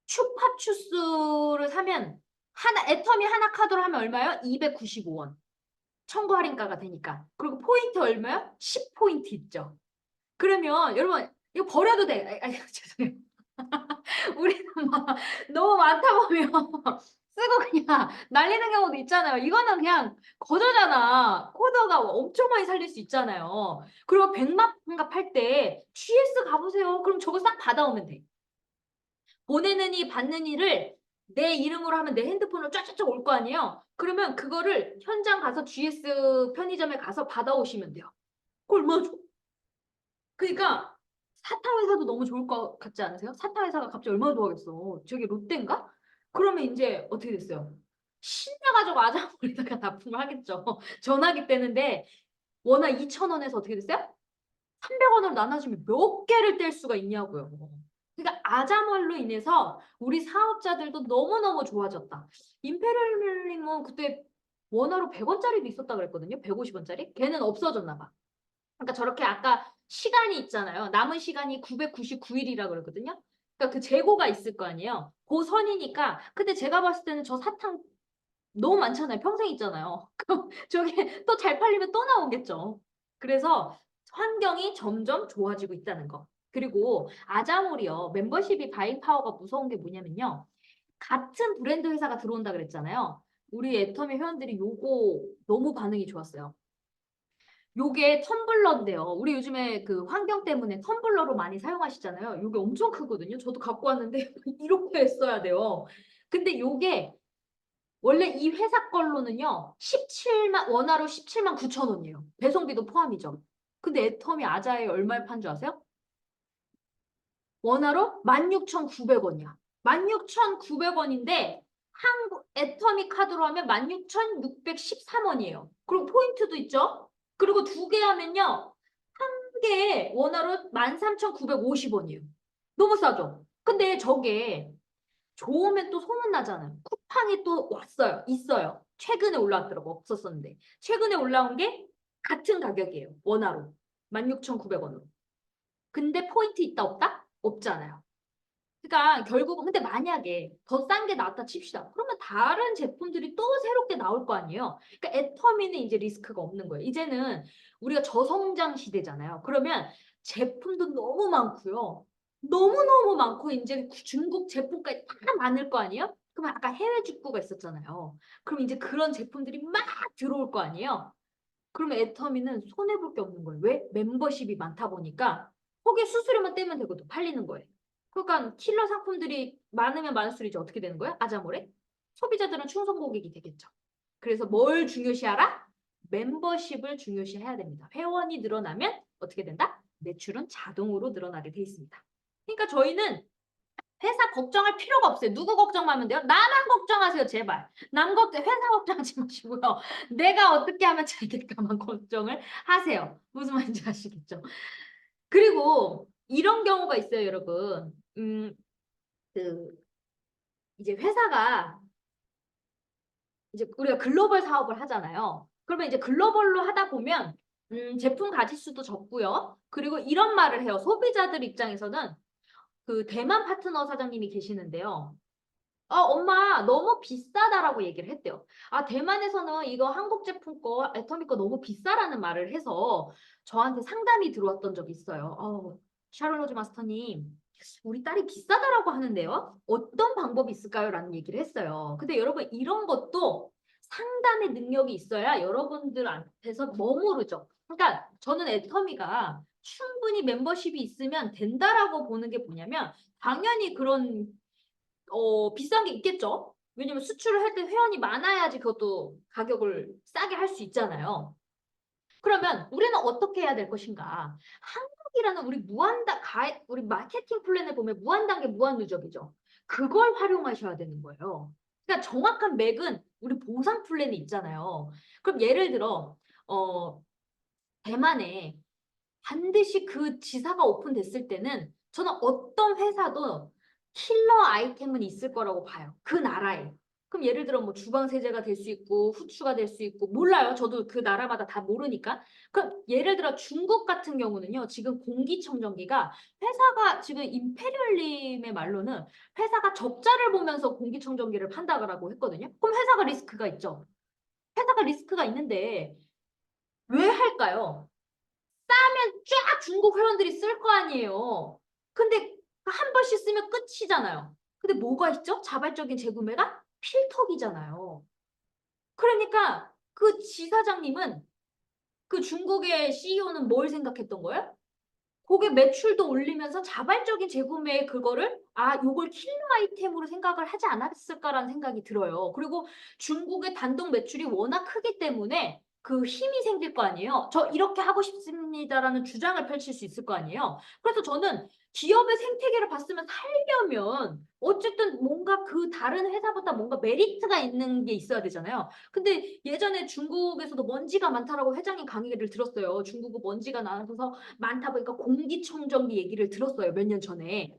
슈파추스를 사면 하나 애터미 하나 카드로 하면 얼마요? 295원. 청구 할인가가 되니까. 그리고 포인트 얼마요? 10포인트 있죠. 그러면 여러분 이거 버려도 돼. 죄송해요. 우리는 막 너무 많다 보면 쓰고 그냥 날리는 경우도 있잖아요. 이거는 그냥 거저잖아. 코드가 엄청 많이 살릴 수 있잖아요. 그리고 백마탄갑 할 때 GS 가보세요. 그럼 저거 싹 받아오면 돼. 보내는 이 받는 이를 내 이름으로 하면 내 핸드폰으로 쫙쫙쫙 올 거 아니에요. 그러면 그거를 현장 가서 GS 편의점에 가서 받아오시면 돼요. 그거 얼마나 좋아. 그러니까 사탕 회사도 너무 좋을 것 같지 않으세요? 사탕 회사가 갑자기 얼마나 좋아하겠어. 저기 롯데인가? 그러면 이제 어떻게 됐어요? 신나가지고 아자몰에다가 납품을 하겠죠. 전화기 떼는데 워낙 2,000원에서 어떻게 됐어요? 300원으로 나눠주면 몇 개를 뗄 수가 있냐고요. 그러니까 아자몰로 인해서 우리 사업자들도 너무너무 좋아졌다. 임페리얼링은 그때 원화로 100원짜리도 있었다 그랬거든요. 150원짜리. 걔는 없어졌나 봐. 그러니까 저렇게 아까 시간이 있잖아요. 남은 시간이 999일이라 그랬거든요. 그러니까 그 재고가 있을 거 아니에요. 그 선이니까. 근데 제가 봤을 때는 저 사탕 너무 많잖아요. 평생 있잖아요. 그럼 저게 또 잘 팔리면 또 나오겠죠. 그래서 환경이 점점 좋아지고 있다는 거. 그리고 아자몰이요. 멤버십이 바잉 파워가 무서운 게 뭐냐면요. 같은 브랜드 회사가 들어온다 그랬잖아요. 우리 애터미 회원들이 요거 너무 반응이 좋았어요. 요게 텀블러인데요. 우리 요즘에 그 환경 때문에 텀블러로 많이 사용하시잖아요. 요게 엄청 크거든요. 저도 갖고 왔는데 이렇게 써야 돼요. 근데 요게 원래 이 회사 걸로는요. 17만 원화로 17만 9천 원이에요. 배송비도 포함이죠. 근데 애터미 아자에 얼마에 판 줄 아세요? 원화로 16,900원이야. 16,900원인데 한국 애터미 카드로 하면 16,613원이에요. 그리고 포인트도 있죠. 그리고 두 개 하면요. 한 개에 원화로 13,950원이에요. 너무 싸죠? 근데 저게 좋으면 또 소문나잖아요. 쿠팡이 또 왔어요. 있어요. 최근에 올라왔더라고. 없었었는데. 최근에 올라온 게 같은 가격이에요. 원화로. 16,900원으로. 근데 포인트 있다 없다? 없잖아요. 그러니까 결국은 근데 만약에 더 싼 게 나왔다 칩시다. 그러면 다른 제품들이 또 새롭게 나올 거 아니에요. 그러니까 애터미는 이제 리스크가 없는 거예요. 이제는 우리가 저성장 시대잖아요. 그러면 제품도 너무 많고요. 너무너무 많고 이제 중국 제품까지 다 많을 거 아니에요? 그러면 아까 해외 직구가 있었잖아요. 그럼 이제 그런 제품들이 막 들어올 거 아니에요? 그러면 애터미는 손해볼 게 없는 거예요. 왜? 멤버십이 많다 보니까 거기에 수수료만 떼면 되거든. 팔리는 거예요. 그러니까 킬러 상품들이 많으면 많을수록 이제 어떻게 되는 거야? 아자몰에? 소비자들은 충성 고객이 되겠죠. 그래서 뭘 중요시하라? 멤버십을 중요시해야 됩니다. 회원이 늘어나면 어떻게 된다? 매출은 자동으로 늘어나게 돼 있습니다. 그러니까 저희는 회사 걱정할 필요가 없어요. 누구 걱정하면 돼요? 나만 걱정하세요, 제발. 남 걱정, 회사 걱정하지 마시고요. 내가 어떻게 하면 잘 될까만 걱정을 하세요. 무슨 말인지 아시겠죠? 그리고 이런 경우가 있어요, 여러분. 그 이제 회사가 이제 우리가 글로벌 사업을 하잖아요. 그러면 이제 글로벌로 하다 보면 제품 가짓수도 적고요. 그리고 이런 말을 해요. 소비자들 입장에서는 그 대만 파트너 사장님이 계시는데요. 엄마 너무 비싸다라고 얘기를 했대요. 대만에서는 이거 한국 제품 거, 애터미 거 너무 비싸라는 말을 해서 저한테 상담이 들어왔던 적이 있어요. 샤를로즈 마스터님, 우리 딸이 비싸다라고 하는데요. 어떤 방법이 있을까요? 라는 얘기를 했어요. 근데 여러분 이런 것도 상담의 능력이 있어야 여러분들한테서 머무르죠. 그러니까 저는 애터미가 충분히 멤버십이 있으면 된다라고 보는 게 뭐냐면 당연히 그런 비싼 게 있겠죠. 왜냐면 수출을 할 때 회원이 많아야지 그것도 가격을 싸게 할 수 있잖아요. 그러면 우리는 어떻게 해야 될 것인가? 한국이라는 우리 마케팅 플랜에 보면 무한단계 무한누적이죠. 그걸 활용하셔야 되는 거예요. 그러니까 정확한 맥은 우리 보상 플랜이 있잖아요. 그럼 예를 들어 대만에 반드시 그 지사가 오픈됐을 때는 저는 어떤 회사도 킬러 아이템은 있을 거라고 봐요. 그 나라에. 그럼 예를 들어 뭐 주방 세제가 될 수 있고 후추가 될 수 있고 몰라요. 저도 그 나라마다 다 모르니까. 그럼 예를 들어 중국 같은 경우는요. 지금 공기청정기가 회사가 지금 임페리얼림의 말로는 회사가 적자를 보면서 공기청정기를 판다고 했거든요. 그럼 회사가 리스크가 있죠. 회사가 리스크가 있는데 왜 할까요? 싸면 쫙 중국 회원들이 쓸 거 아니에요. 근데 한 번씩 쓰면 끝이잖아요. 근데 뭐가 있죠? 자발적인 재구매가 필터기잖아요. 그러니까 그 지사장님은 그 중국의 CEO는 뭘 생각했던 거예요? 고객 매출도 올리면서 자발적인 재구매의 그거를 요걸 킬러 아이템으로 생각을 하지 않았을까라는 생각이 들어요. 그리고 중국의 단독 매출이 워낙 크기 때문에 그 힘이 생길 거 아니에요. 저 이렇게 하고 싶습니다라는 주장을 펼칠 수 있을 거 아니에요. 그래서 저는 기업의 생태계를 봤으면 살려면 어쨌든 뭔가 그 다른 회사보다 뭔가 메리트가 있는 게 있어야 되잖아요. 근데 예전에 중국에서도 먼지가 많다라고 회장님 강의를 들었어요. 중국은 먼지가 나서 많다 보니까 공기청정기 얘기를 들었어요. 몇 년 전에.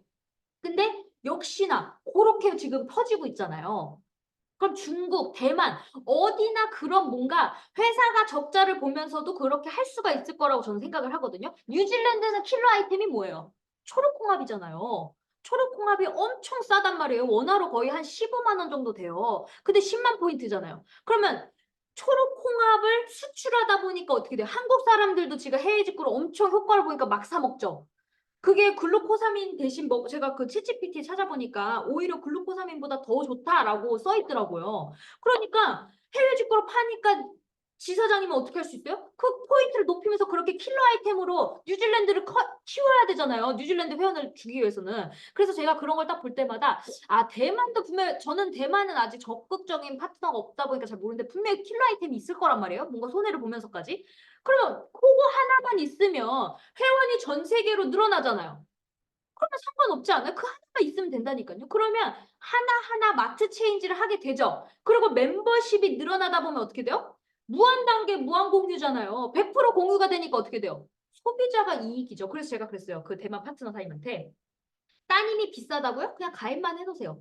근데 역시나 그렇게 지금 퍼지고 있잖아요. 그럼 중국, 대만 어디나 그런 뭔가 회사가 적자를 보면서도 그렇게 할 수가 있을 거라고 저는 생각을 하거든요. 뉴질랜드는 킬러 아이템이 뭐예요? 초록콩합이잖아요. 초록콩합이 엄청 싸단 말이에요. 원화로 거의 한 15만 원 정도 돼요. 근데 10만 포인트잖아요. 그러면 초록콩합을 수출하다 보니까 어떻게 돼요? 한국 사람들도 지금 해외 직구로 엄청 효과를 보니까 막 사 먹죠. 그게 글루코사민 대신 제가 그 챗GPT 찾아보니까 오히려 글루코사민보다 더 좋다라고 써 있더라고요. 그러니까 해외 직구로 파니까 지사장님은 어떻게 할 수 있어요? 그 포인트를 높이면서 그렇게 킬러 아이템으로 뉴질랜드를 키워야 되잖아요. 뉴질랜드 회원을 주기 위해서는. 그래서 제가 그런 걸 딱 볼 때마다 대만도 분명히 저는 대만은 아직 적극적인 파트너가 없다 보니까 잘 모르는데 분명히 킬러 아이템이 있을 거란 말이에요. 뭔가 손해를 보면서까지. 그러면 그거 하나만 있으면 회원이 전 세계로 늘어나잖아요. 그러면 상관없지 않아요? 그 하나가 있으면 된다니까요. 그러면 하나하나 마트 체인지를 하게 되죠. 그리고 멤버십이 늘어나다 보면 어떻게 돼요? 무한단계 무한공유잖아요. 100% 공유가 되니까 어떻게 돼요? 소비자가 이익이죠. 그래서 제가 그랬어요. 그 대만 파트너 사님한테. 따님이 비싸다고요? 그냥 가입만 해놓으세요.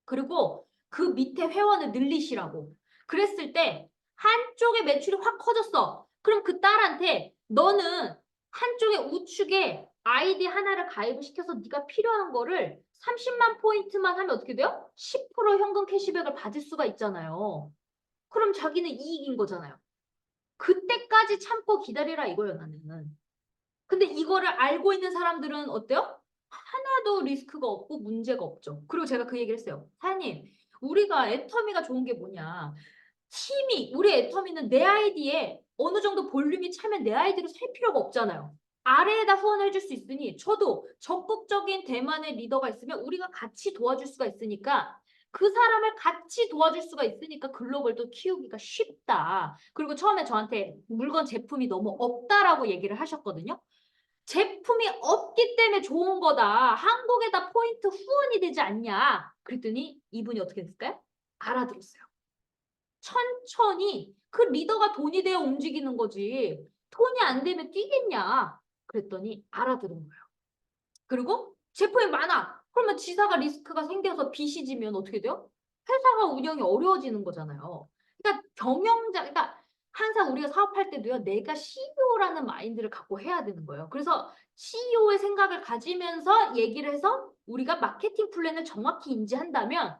그리고 그 밑에 회원을 늘리시라고. 그랬을 때 한쪽의 매출이 확 커졌어. 그럼 그 딸한테 너는 한쪽의 우측에 아이디 하나를 가입을 시켜서 네가 필요한 거를 30만 포인트만 하면 어떻게 돼요? 10% 현금 캐시백을 받을 수가 있잖아요. 그럼 자기는 이익인 거잖아요. 그때까지 참고 기다리라 이거예요, 나는. 근데 이거를 알고 있는 사람들은 어때요? 하나도 리스크가 없고 문제가 없죠. 그리고 제가 그 얘기를 했어요. 사장님, 우리가 애터미가 좋은 게 뭐냐. 우리 애터미는 내 아이디에 어느 정도 볼륨이 차면 내 아이디로 살 필요가 없잖아요. 아래에다 후원을 해줄 수 있으니 저도 적극적인 대만의 리더가 있으면 우리가 같이 도와줄 수가 있으니까 그 사람을 같이 도와줄 수가 있으니까 글로벌도 키우기가 쉽다. 그리고 처음에 저한테 물건 제품이 너무 없다라고 얘기를 하셨거든요. 제품이 없기 때문에 좋은 거다. 한국에다 포인트 후원이 되지 않냐. 그랬더니 이분이 어떻게 됐을까요? 알아들었어요. 천천히 그 리더가 돈이 되어 움직이는 거지. 돈이 안 되면 뛰겠냐. 그랬더니 알아들은 거예요. 그리고 제품이 많아. 그러면 지사가 리스크가 생겨서 빚이 지면 어떻게 돼요? 회사가 운영이 어려워지는 거잖아요. 그러니까 그러니까 항상 우리가 사업할 때도요, 내가 CEO라는 마인드를 갖고 해야 되는 거예요. 그래서 CEO의 생각을 가지면서 얘기를 해서 우리가 마케팅 플랜을 정확히 인지한다면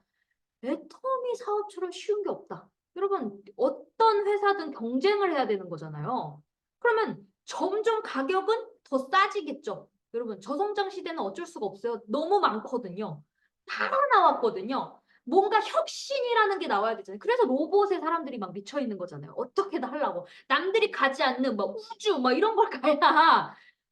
애터미 사업처럼 쉬운 게 없다. 여러분, 어떤 회사든 경쟁을 해야 되는 거잖아요. 그러면 점점 가격은 더 싸지겠죠. 여러분, 저성장 시대는 어쩔 수가 없어요. 너무 많거든요. 다 나왔거든요. 뭔가 혁신이라는 게 나와야 되잖아요. 그래서 로봇에 사람들이 막 미쳐 있는 거잖아요. 어떻게든 하려고. 남들이 가지 않는 막 우주 막 이런 걸 가야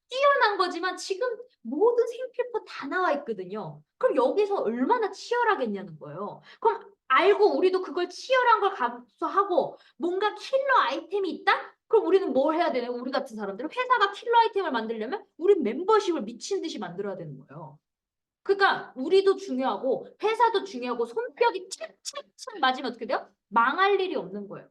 뛰어난 거지만 지금 모든 생필품 다 나와 있거든요. 그럼 여기서 얼마나 치열하겠냐는 거예요. 그럼 알고 우리도 그걸 치열한 걸 감수하고 뭔가 킬러 아이템이 있다? 그럼 우리는 뭘 해야 되나요? 우리 같은 사람들은 회사가 킬러 아이템을 만들려면 우리 멤버십을 미친 듯이 만들어야 되는 거예요. 그러니까 우리도 중요하고 회사도 중요하고 손뼉이 착착착 맞으면 어떻게 돼요? 망할 일이 없는 거예요.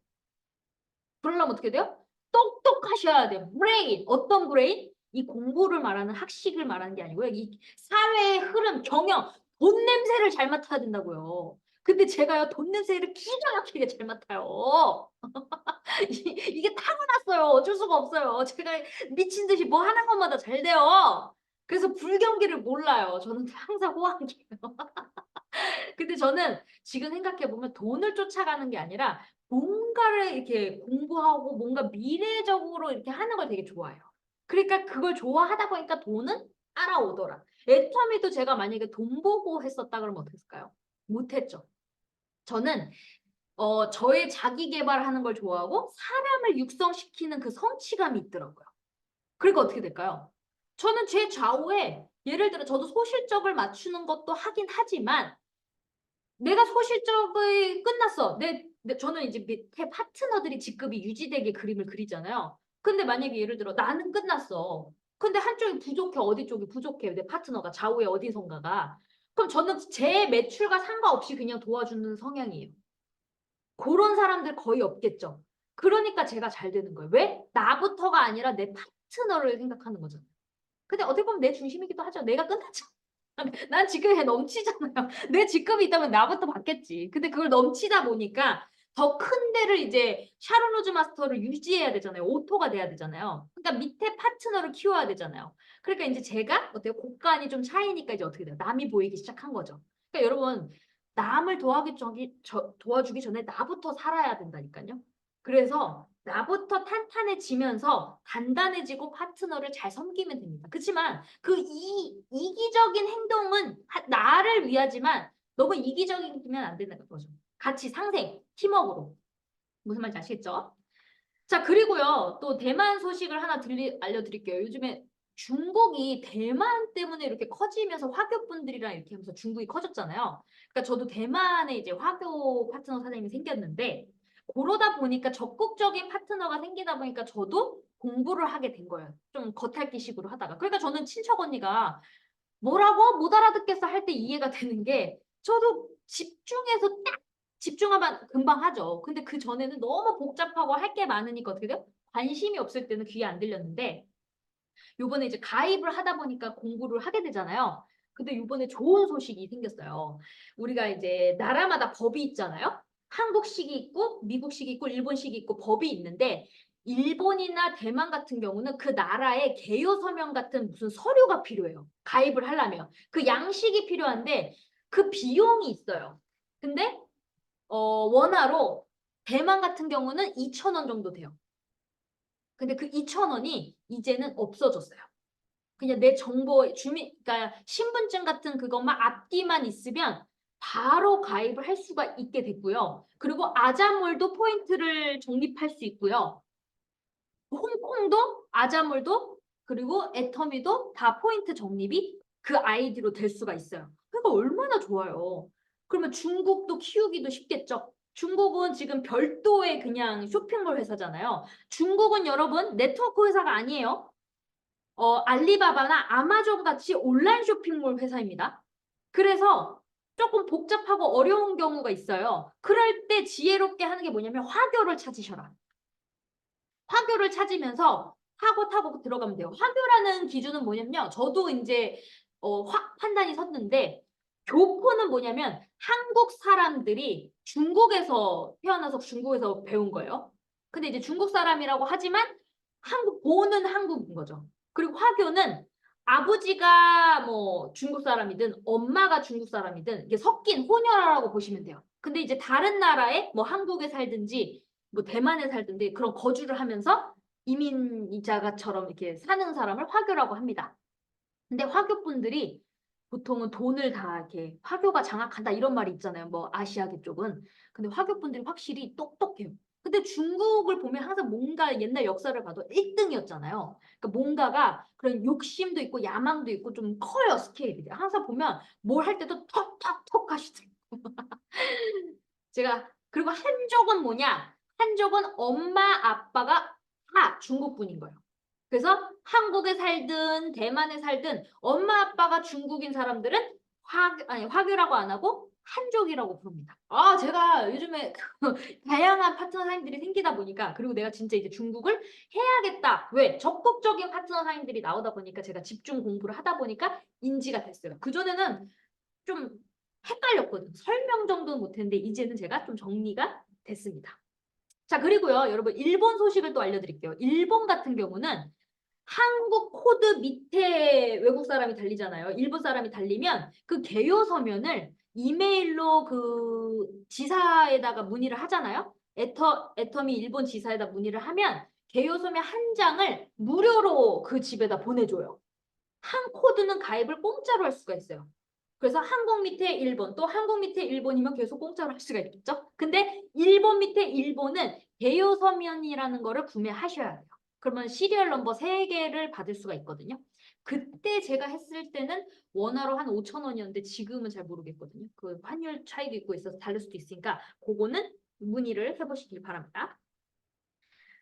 그러려면 어떻게 돼요? 똑똑하셔야 돼요. 브레인. 어떤 브레인? 이 공부를 말하는 학식을 말하는 게 아니고요. 이 사회의 흐름, 경영, 돈 냄새를 잘 맡아야 된다고요. 근데 제가요, 돈 냄새를 기가 막히게 잘 맡아요. 이게 타고났어요. 어쩔 수가 없어요. 제가 미친 듯이 뭐 하는 것마다 잘 돼요. 그래서 불경기를 몰라요. 저는 항상 호황기예요. 근데 저는 지금 생각해보면 돈을 쫓아가는 게 아니라 뭔가를 이렇게 공부하고 뭔가 미래적으로 이렇게 하는 걸 되게 좋아해요. 그러니까 그걸 좋아하다 보니까 돈은 따라오더라. 애터미도 제가 만약에 돈 보고 했었다 그러면 어떻게 했을까요? 못했죠. 저는 저의 자기 개발하는 걸 좋아하고 사람을 육성시키는 그 성취감이 있더라고요. 그러니까 어떻게 될까요? 저는 제 좌우에 예를 들어 저도 소실적을 맞추는 것도 하긴 하지만 내가 소실적이 끝났어. 저는 이제 밑에 파트너들이 직급이 유지되게 그림을 그리잖아요. 근데 만약에 예를 들어 나는 끝났어. 근데 한쪽이 부족해. 어디 쪽이 부족해. 내 파트너가 좌우에 어디선가가. 그럼 저는 제 매출과 상관없이 그냥 도와주는 성향이에요. 그런 사람들 거의 없겠죠. 그러니까 제가 잘 되는 거예요. 왜? 나부터가 아니라 내 파트너를 생각하는 거잖아요. 근데 어떻게 보면 내 중심이기도 하죠. 내가 끝났잖아. 난 직급이 넘치잖아요. 내 직급이 있다면 나부터 받겠지. 근데 그걸 넘치다 보니까 더 큰 데를 이제 샤론 로즈 마스터를 유지해야 되잖아요. 오토가 돼야 되잖아요. 그러니까 밑에 파트너를 키워야 되잖아요. 그러니까 이제 제가 어때요? 곡간이 좀 차이니까 이제 어떻게 돼요? 남이 보이기 시작한 거죠. 그러니까 여러분 남을 도와주기 전에 나부터 살아야 된다니까요. 그래서 나부터 탄탄해지면서 단단해지고 파트너를 잘 섬기면 됩니다. 그렇지만 그 이기적인 행동은 나를 위하지만 너무 이기적이면 안 된다는 거죠. 같이 상생, 팀워크로. 무슨 말인지 아시겠죠? 자, 그리고요. 또 대만 소식을 하나 알려드릴게요. 요즘에 중국이 대만 때문에 이렇게 커지면서 화교분들이랑 이렇게 하면서 중국이 커졌잖아요. 그러니까 저도 대만에 이제 화교 파트너 사장님이 생겼는데 그러다 보니까 적극적인 파트너가 생기다 보니까 저도 공부를 하게 된 거예요. 좀 겉핥기식으로 하다가. 그러니까 저는 친척 언니가 뭐라고 못 알아듣겠어 할 때 이해가 되는 게 저도 집중해서 딱 집중하면 금방 하죠. 근데 그 전에는 너무 복잡하고 할 게 많으니까 어떻게 돼요? 관심이 없을 때는 귀에 안 들렸는데 요번에 이제 가입을 하다 보니까 공부를 하게 되잖아요. 근데 요번에 좋은 소식이 생겼어요. 우리가 이제 나라마다 법이 있잖아요. 한국식이 있고 미국식이 있고 일본식이 있고 법이 있는데 일본이나 대만 같은 경우는 그 나라의 개요 서명 같은 무슨 서류가 필요해요. 가입을 하려면. 그 양식이 필요한데 그 비용이 있어요. 근데 원화로 대만 같은 경우는 2,000원 정도 돼요. 근데 그 2,000원이 이제는 없어졌어요. 그냥 내 정보 그러니까 신분증 같은 그것만 앞뒤만 있으면 바로 가입을 할 수가 있게 됐고요. 그리고 아자몰도 포인트를 적립할 수 있고요. 홍콩도 아자몰도 그리고 애터미도 다 포인트 적립이 그 아이디로 될 수가 있어요. 그러니까 얼마나 좋아요. 그러면 중국도 키우기도 쉽겠죠. 중국은 지금 별도의 그냥 쇼핑몰 회사잖아요. 중국은 여러분 네트워크 회사가 아니에요. 알리바바나 아마존 같이 온라인 쇼핑몰 회사입니다. 그래서 조금 복잡하고 어려운 경우가 있어요. 그럴 때 지혜롭게 하는 게 뭐냐면 화교를 찾으셔라. 화교를 찾으면서 타고 들어가면 돼요. 화교라는 기준은 뭐냐면요. 저도 이제 확 판단이 섰는데 교포는 뭐냐면 한국 사람들이 중국에서 태어나서 중국에서 배운 거예요. 근데 이제 중국 사람이라고 하지만 보는 한국인 거죠. 그리고 화교는 아버지가 뭐 중국 사람이든 엄마가 중국 사람이든 이게 섞인 혼혈아라고 보시면 돼요. 근데 이제 다른 나라에 뭐 한국에 살든지 뭐 대만에 살든지 그런 거주를 하면서 이민자가처럼 이렇게 사는 사람을 화교라고 합니다. 근데 화교분들이 보통은 돈을 다 이렇게 화교가 장악한다 이런 말이 있잖아요. 뭐 아시아계 쪽은. 근데 화교분들이 확실히 똑똑해요. 근데 중국을 보면 항상 뭔가 옛날 역사를 봐도 1등이었잖아요. 그러니까 뭔가가 그런 욕심도 있고 야망도 있고 좀 커요, 스케일이. 항상 보면 뭘 할 때도 턱턱턱 하시더라고요. 그리고 한족은 뭐냐? 한족은 엄마, 아빠가 다 중국 분인 거예요. 그래서 한국에 살든 대만에 살든 엄마, 아빠가 중국인 사람들은 화교라고 안 하고 한족이라고 부릅니다. 제가 요즘에 다양한 파트너 사님들이 생기다 보니까 그리고 내가 진짜 이제 중국을 해야겠다. 왜? 적극적인 파트너 사님들이 나오다 보니까 제가 집중 공부를 하다 보니까 인지가 됐어요. 그전에는 좀 헷갈렸거든. 설명 정도는 못했는데 이제는 제가 좀 정리가 됐습니다. 자, 그리고요, 여러분 일본 소식을 또 알려드릴게요. 일본 같은 경우는 한국 코드 밑에 외국 사람이 달리잖아요. 일본 사람이 달리면 그 개요 서면을 이메일로 그 지사에다가 문의를 하잖아요. 애터미 일본 지사에다 문의를 하면 개요 서면 한 장을 무료로 그 집에다 보내줘요. 한 코드는 가입을 공짜로 할 수가 있어요. 그래서 한국 밑에 일본, 또 한국 밑에 일본이면 계속 공짜로 할 수가 있겠죠? 근데 일본 밑에 일본은 개요 서면이라는 거를 구매하셔야 돼요. 그러면 시리얼 넘버 3개를 받을 수가 있거든요. 그때 제가 했을 때는 원화로 한 5천 원이었는데 지금은 잘 모르겠거든요. 그 환율 차이도 있고 있어서 다를 수도 있으니까 그거는 문의를 해보시길 바랍니다.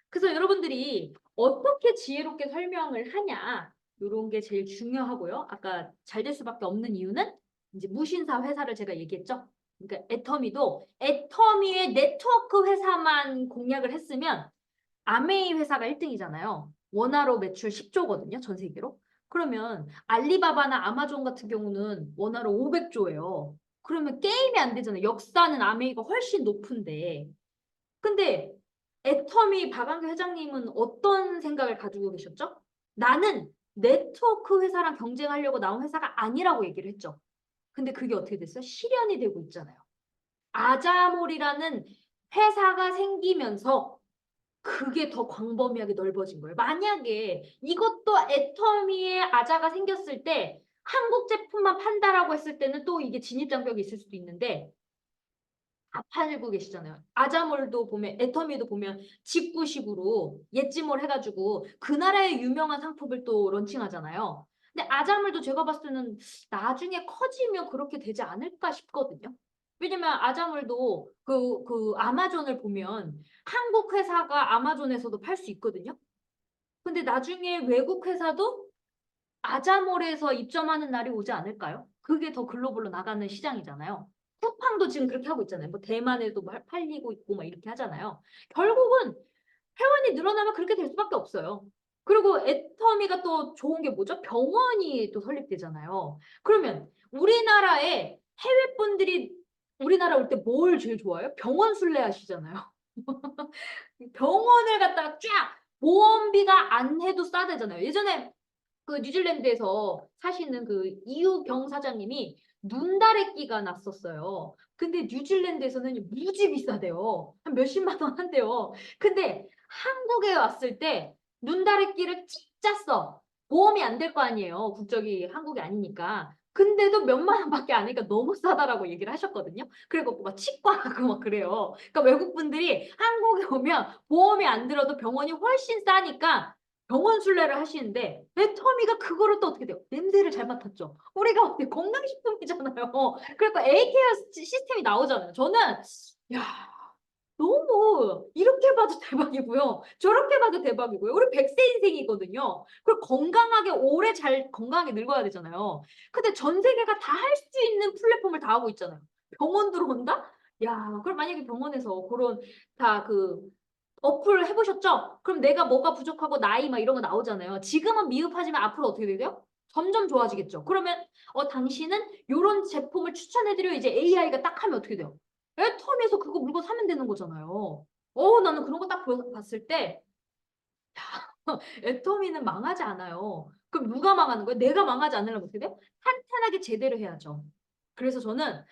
그래서 여러분들이 어떻게 지혜롭게 설명을 하냐 이런 게 제일 중요하고요. 아까 잘 될 수밖에 없는 이유는 이제 무신사 회사를 제가 얘기했죠. 그러니까 애터미의 네트워크 회사만 공략을 했으면 아메이 회사가 1등이잖아요. 원화로 매출 10조거든요. 전 세계로. 그러면 알리바바나 아마존 같은 경우는 원화로 500조예요. 그러면 게임이 안 되잖아요. 역사는 아메이가 훨씬 높은데. 근데 애터미 박완규 회장님은 어떤 생각을 가지고 계셨죠? 나는 네트워크 회사랑 경쟁하려고 나온 회사가 아니라고 얘기를 했죠. 근데 그게 어떻게 됐어요? 실현이 되고 있잖아요. 아자몰이라는 회사가 생기면서 그게 더 광범위하게 넓어진 거예요. 만약에 이것도 애터미의 아자가 생겼을 때 한국 제품만 판다라고 했을 때는 또 이게 진입장벽이 있을 수도 있는데 다 팔고 계시잖아요. 아자몰도 보면 애터미도 보면 직구식으로 예지몰 해가지고 그 나라의 유명한 상품을 또 런칭하잖아요. 근데 아자몰도 제가 봤을 때는 나중에 커지면 그렇게 되지 않을까 싶거든요. 왜냐면 아자몰도 그 아마존을 보면 한국 회사가 아마존에서도 팔 수 있거든요. 근데 나중에 외국 회사도 아자몰에서 입점하는 날이 오지 않을까요? 그게 더 글로벌로 나가는 시장이잖아요. 쿠팡도 지금 그렇게 하고 있잖아요. 뭐 대만에도 뭐 팔리고 있고 막 이렇게 하잖아요. 결국은 회원이 늘어나면 그렇게 될 수밖에 없어요. 그리고 애터미가 또 좋은 게 뭐죠? 병원이 또 설립되잖아요. 그러면 우리나라에 해외 분들이 우리나라 올 때 뭘 제일 좋아해요? 병원 순례 하시잖아요. 병원을 갖다가 쫙 보험비가 안 해도 싸대잖아요. 예전에 그 뉴질랜드에서 사시는 그 이유경 사장님이 눈다래끼가 났었어요. 근데 뉴질랜드에서는 무지 비싸대요. 한 몇십만 원 한대요. 근데 한국에 왔을 때 눈다래끼를 찍 짰어. 보험이 안 될 거 아니에요. 국적이 한국이 아니니까. 근데도 몇만 원밖에 안 하니까 너무 싸다라고 얘기를 하셨거든요. 그리고 막 치과 가고 막 그래요. 그러니까 외국 분들이 한국에 오면 보험이 안 들어도 병원이 훨씬 싸니까 병원 순례를 하시는데 애터미가 그거를 또 어떻게 돼요? 냄새를 잘 맡았죠. 우리가 어때 건강식품이잖아요. 그러니까 에이케어 시스템이 나오잖아요. 저는 야 너무 이렇게 봐도 대박이고요. 저렇게 봐도 대박이고요. 우리 100세 인생이거든요. 그리고 건강하게 오래 잘 건강하게 늙어야 되잖아요. 근데 전 세계가 다 할 수 있는 플랫폼을 다 하고 있잖아요. 병원 들어온다? 야, 그럼 만약에 병원에서 그런 다 그 어플 해보셨죠? 그럼 내가 뭐가 부족하고 나이 막 이런 거 나오잖아요. 지금은 미흡하지만 앞으로 어떻게 돼요? 점점 좋아지겠죠. 그러면 당신은 이런 제품을 추천해드려 이제 AI가 딱 하면 어떻게 돼요? 애텀에서 그거 물건 사면 되는 거잖아요. 나는 그런 거 딱 봤을 때 애터미는 망하지 않아요. 그럼 누가 망하는 거예요? 내가 망하지 않으려면 어떻게 돼요? 탄탄하게 제대로 해야죠. 그래서 저는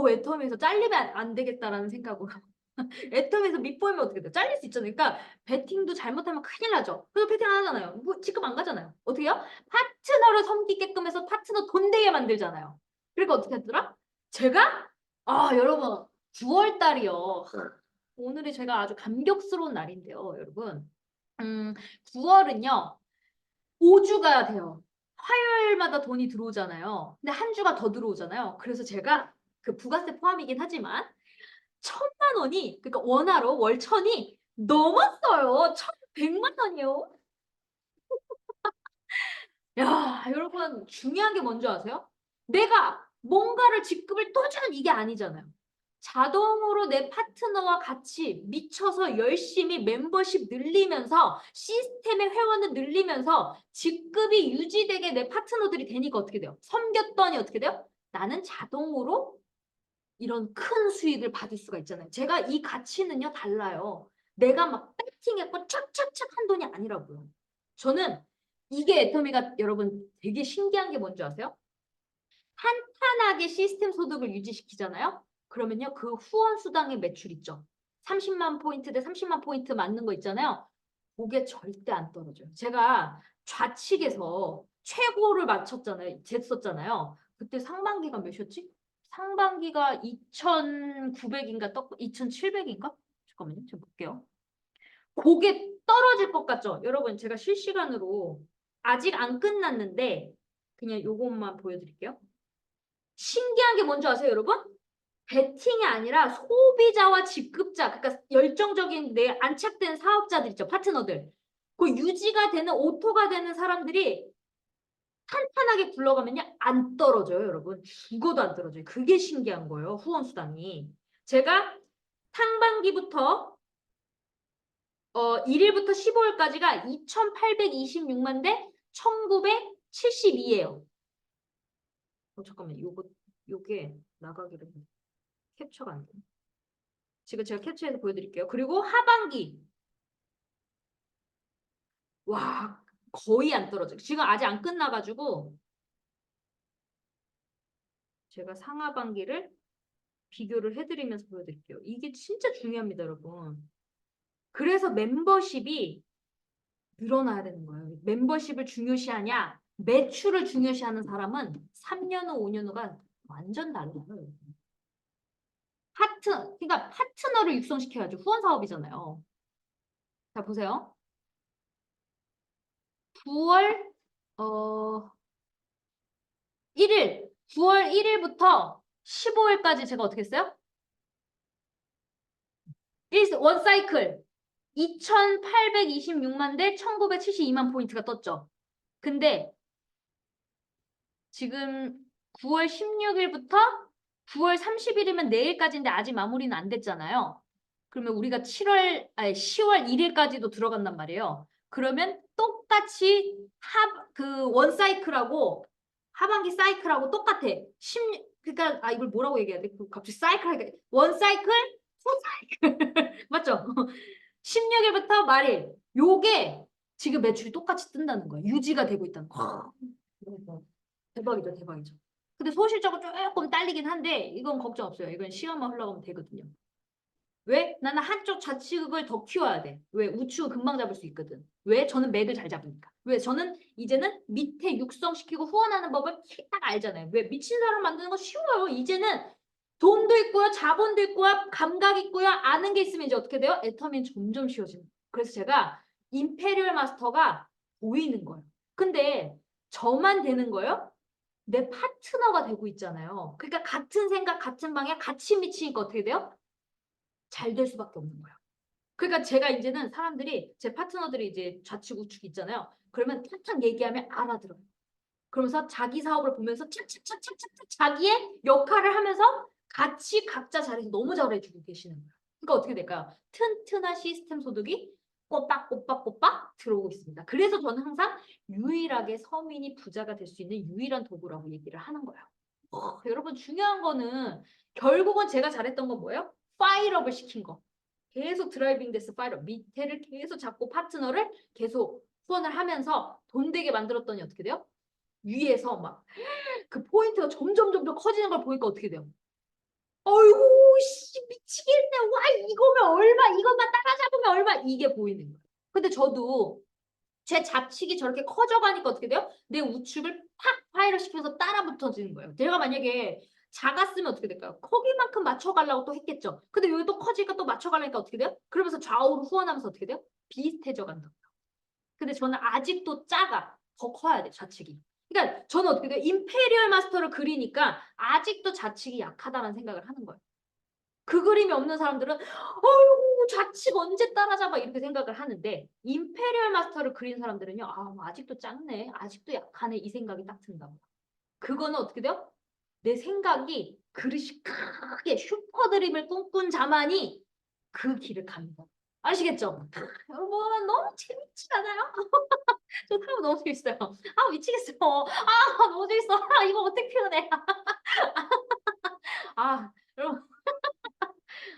애터미에서 잘리면 안 되겠다라는 생각으로 애텀에서 밑보이면 어떻게 돼요? 잘릴 수 있잖아요. 그러니까 배팅도 잘못하면 큰일 나죠. 그래서 배팅 안 하잖아요. 뭐 지금 안 가잖아요. 어떻게 해요? 파트너를 섬기게끔 해서 파트너 돈 되게 만들잖아요. 그러니까 어떻게 했더라? 제가 여러분 9월 달이요. 오늘이 제가 아주 감격스러운 날인데요, 여러분. 9월은요. 5주가 돼요. 화요일마다 돈이 들어오잖아요. 근데 한 주가 더 들어오잖아요. 그래서 제가 그 부가세 포함이긴 하지만 1,000만 원이 그러니까 원화로 월천이 넘었어요. 1,100만 원이요. 야, 여러분 중요한 게 뭔지 아세요? 내가 뭔가를 직급을 또 주는 이게 아니잖아요. 자동으로 내 파트너와 같이 미쳐서 열심히 멤버십 늘리면서 시스템의 회원을 늘리면서 직급이 유지되게 내 파트너들이 되니까 어떻게 돼요? 섬겼더니 어떻게 돼요? 나는 자동으로 이런 큰 수익을 받을 수가 있잖아요. 제가 이 가치는요 달라요. 내가 막 배팅했고 착착착 한 돈이 아니라고요. 저는 이게 애터미가 여러분 되게 신기한 게 뭔지 아세요? 탄탄하게 시스템 소득을 유지시키잖아요. 그러면요 그 후원 수당의 매출 있죠. 30만 포인트 대 30만 포인트 맞는 거 있잖아요. 그게 절대 안 떨어져요. 제가 좌측에서 최고를 맞췄잖아요. 쟀었잖아요. 그때 상반기가 몇이었지? 상반기가 2,900인가 2,700인가? 잠깐만요. 제가 볼게요. 그게 떨어질 것 같죠? 여러분 제가 실시간으로 아직 안 끝났는데 그냥 요것만 보여드릴게요. 신기한 게 뭔지 아세요, 여러분? 베팅이 아니라 소비자와 직급자, 그러니까 열정적인 내 안착된 사업자들 있죠, 파트너들. 그 유지가 되는 오토가 되는 사람들이 탄탄하게 굴러가면요 안 떨어져요, 여러분. 죽어도 안 떨어져요. 그게 신기한 거예요, 후원 수당이. 제가 상반기부터 1일부터 15일까지가 2,826만 대 1,972예요. 잠깐만, 요게 나가기를 캡처가 안 돼. 지금 제가 캡처해서 보여드릴게요. 그리고 하반기 와 거의 안 떨어져요. 지금 아직 안 끝나가지고 제가 상하반기를 비교를 해드리면서 보여드릴게요. 이게 진짜 중요합니다, 여러분. 그래서 membership이 늘어나야 되는 거예요. 멤버십을 중요시하냐, 매출을 중요시하는 사람은 3년 후, 5년 후가 완전 달라요. 그러니까 파트너를 육성시켜야죠. 후원 사업이잖아요. 자, 보세요. 9월 1일, 9월 1일부터 15일까지 제가 어떻게 했어요? 원 사이클 2,826만 대 1,972만 포인트가 떴죠. 근데 지금 9월 16일부터 9월 30일이면 내일까지인데 아직 마무리는 안 됐잖아요. 그러면 우리가 10월 1일까지도 들어간단 말이에요. 그러면 똑같이 그 원 사이클하고 하반기 사이클하고 똑같아. 그러니까 이걸 뭐라고 얘기해야 돼? 갑자기 사이클 하니까 원 사이클, 투 사이클 맞죠? 16일부터 말일 요게 지금 매출이 똑같이 뜬다는 거예요. 유지가 되고 있다는 거예요. 대박이죠, 대박이죠. 근데 소실적으로 조금 딸리긴 한데 이건 걱정 없어요. 이건 시간만 흘러가면 되거든요. 왜? 나는 한쪽 좌측을 더 키워야 돼. 왜? 우측은 금방 잡을 수 있거든. 왜? 저는 맥을 잘 잡으니까. 왜? 저는 이제는 밑에 육성시키고 후원하는 법을 딱 알잖아요. 왜? 미친 사람 만드는 거 쉬워요. 이제는 돈도 있고요. 자본도 있고요. 감각 있고요. 아는 게 있으면 이제 어떻게 돼요? 애터미는 점점 쉬워지는 거예요. 그래서 제가 임페리얼 마스터가 보이는 거예요. 근데 저만 되는 거예요? 내 파트너가 되고 있잖아요. 그러니까 같은 생각, 같은 방향, 같이 미치니까 어떻게 돼요? 잘 될 수밖에 없는 거예요. 그러니까 제가 이제는 사람들이 제 파트너들이 이제 좌측 우측 있잖아요. 그러면 탁탁 얘기하면 알아들어요. 그러면서 자기 사업을 보면서 착착착착착 자기의 역할을 하면서 같이 각자 자리에서 너무 잘해주고 계시는 거예요. 그러니까 어떻게 될까요? 튼튼한 시스템 소득이 꼬박꼬박꼬박 들어오고 있습니다. 그래서 저는 항상 유일하게 서민이 부자가 될 수 있는 유일한 도구라고 얘기를 하는 거예요. 여러분 중요한 거는 결국은 제가 잘했던 건 뭐예요? 파일업을 시킨 거. 계속 드라이빙 데스 파일업. 밑에를 계속 잡고 파트너를 계속 후원을 하면서 돈 되게 만들었더니 어떻게 돼요? 위에서 막 그 포인트가 점점 커지는 걸 보니까 어떻게 돼요? 어이구 씨 미치겠네. 와 이거면 얼마 이것만 따라잡으면 얼마 이게 보이는 거예요. 근데 저도 제 좌측이 저렇게 커져가니까 어떻게 돼요? 내 우측을 팍 파일을 시켜서 따라 붙어지는 거예요. 내가 만약에 작았으면 어떻게 될까요? 거기만큼 맞춰가려고 또 했겠죠. 근데 여기 또 커지니까 또 맞춰가려니까 어떻게 돼요? 그러면서 좌우로 후원하면서 어떻게 돼요? 비슷해져 간다. 근데 저는 아직도 작아. 더 커야 돼, 좌측이. 그러니까 저는 어떻게 돼요? 임페리얼 마스터를 그리니까 아직도 좌측이 약하다는 생각을 하는 거예요. 그 그림이 없는 사람들은 어휴 좌측 언제 따라잡아 이렇게 생각을 하는데 임페리얼 마스터를 그린 사람들은요. 아, 아직도 작네. 아직도 약하네. 이 생각이 딱 든다고. 그거는 어떻게 돼요? 내 생각이 그릇이 크게 슈퍼드림을 꿈꾼 자만이 그 길을 갑니다. 아시겠죠? 여러분 너무 재밌지 않아요? 저 사람 너무 재밌어요. 아 미치겠어. 아 너무 재밌어. 아 이거 어떻게 표현해? 아 여러분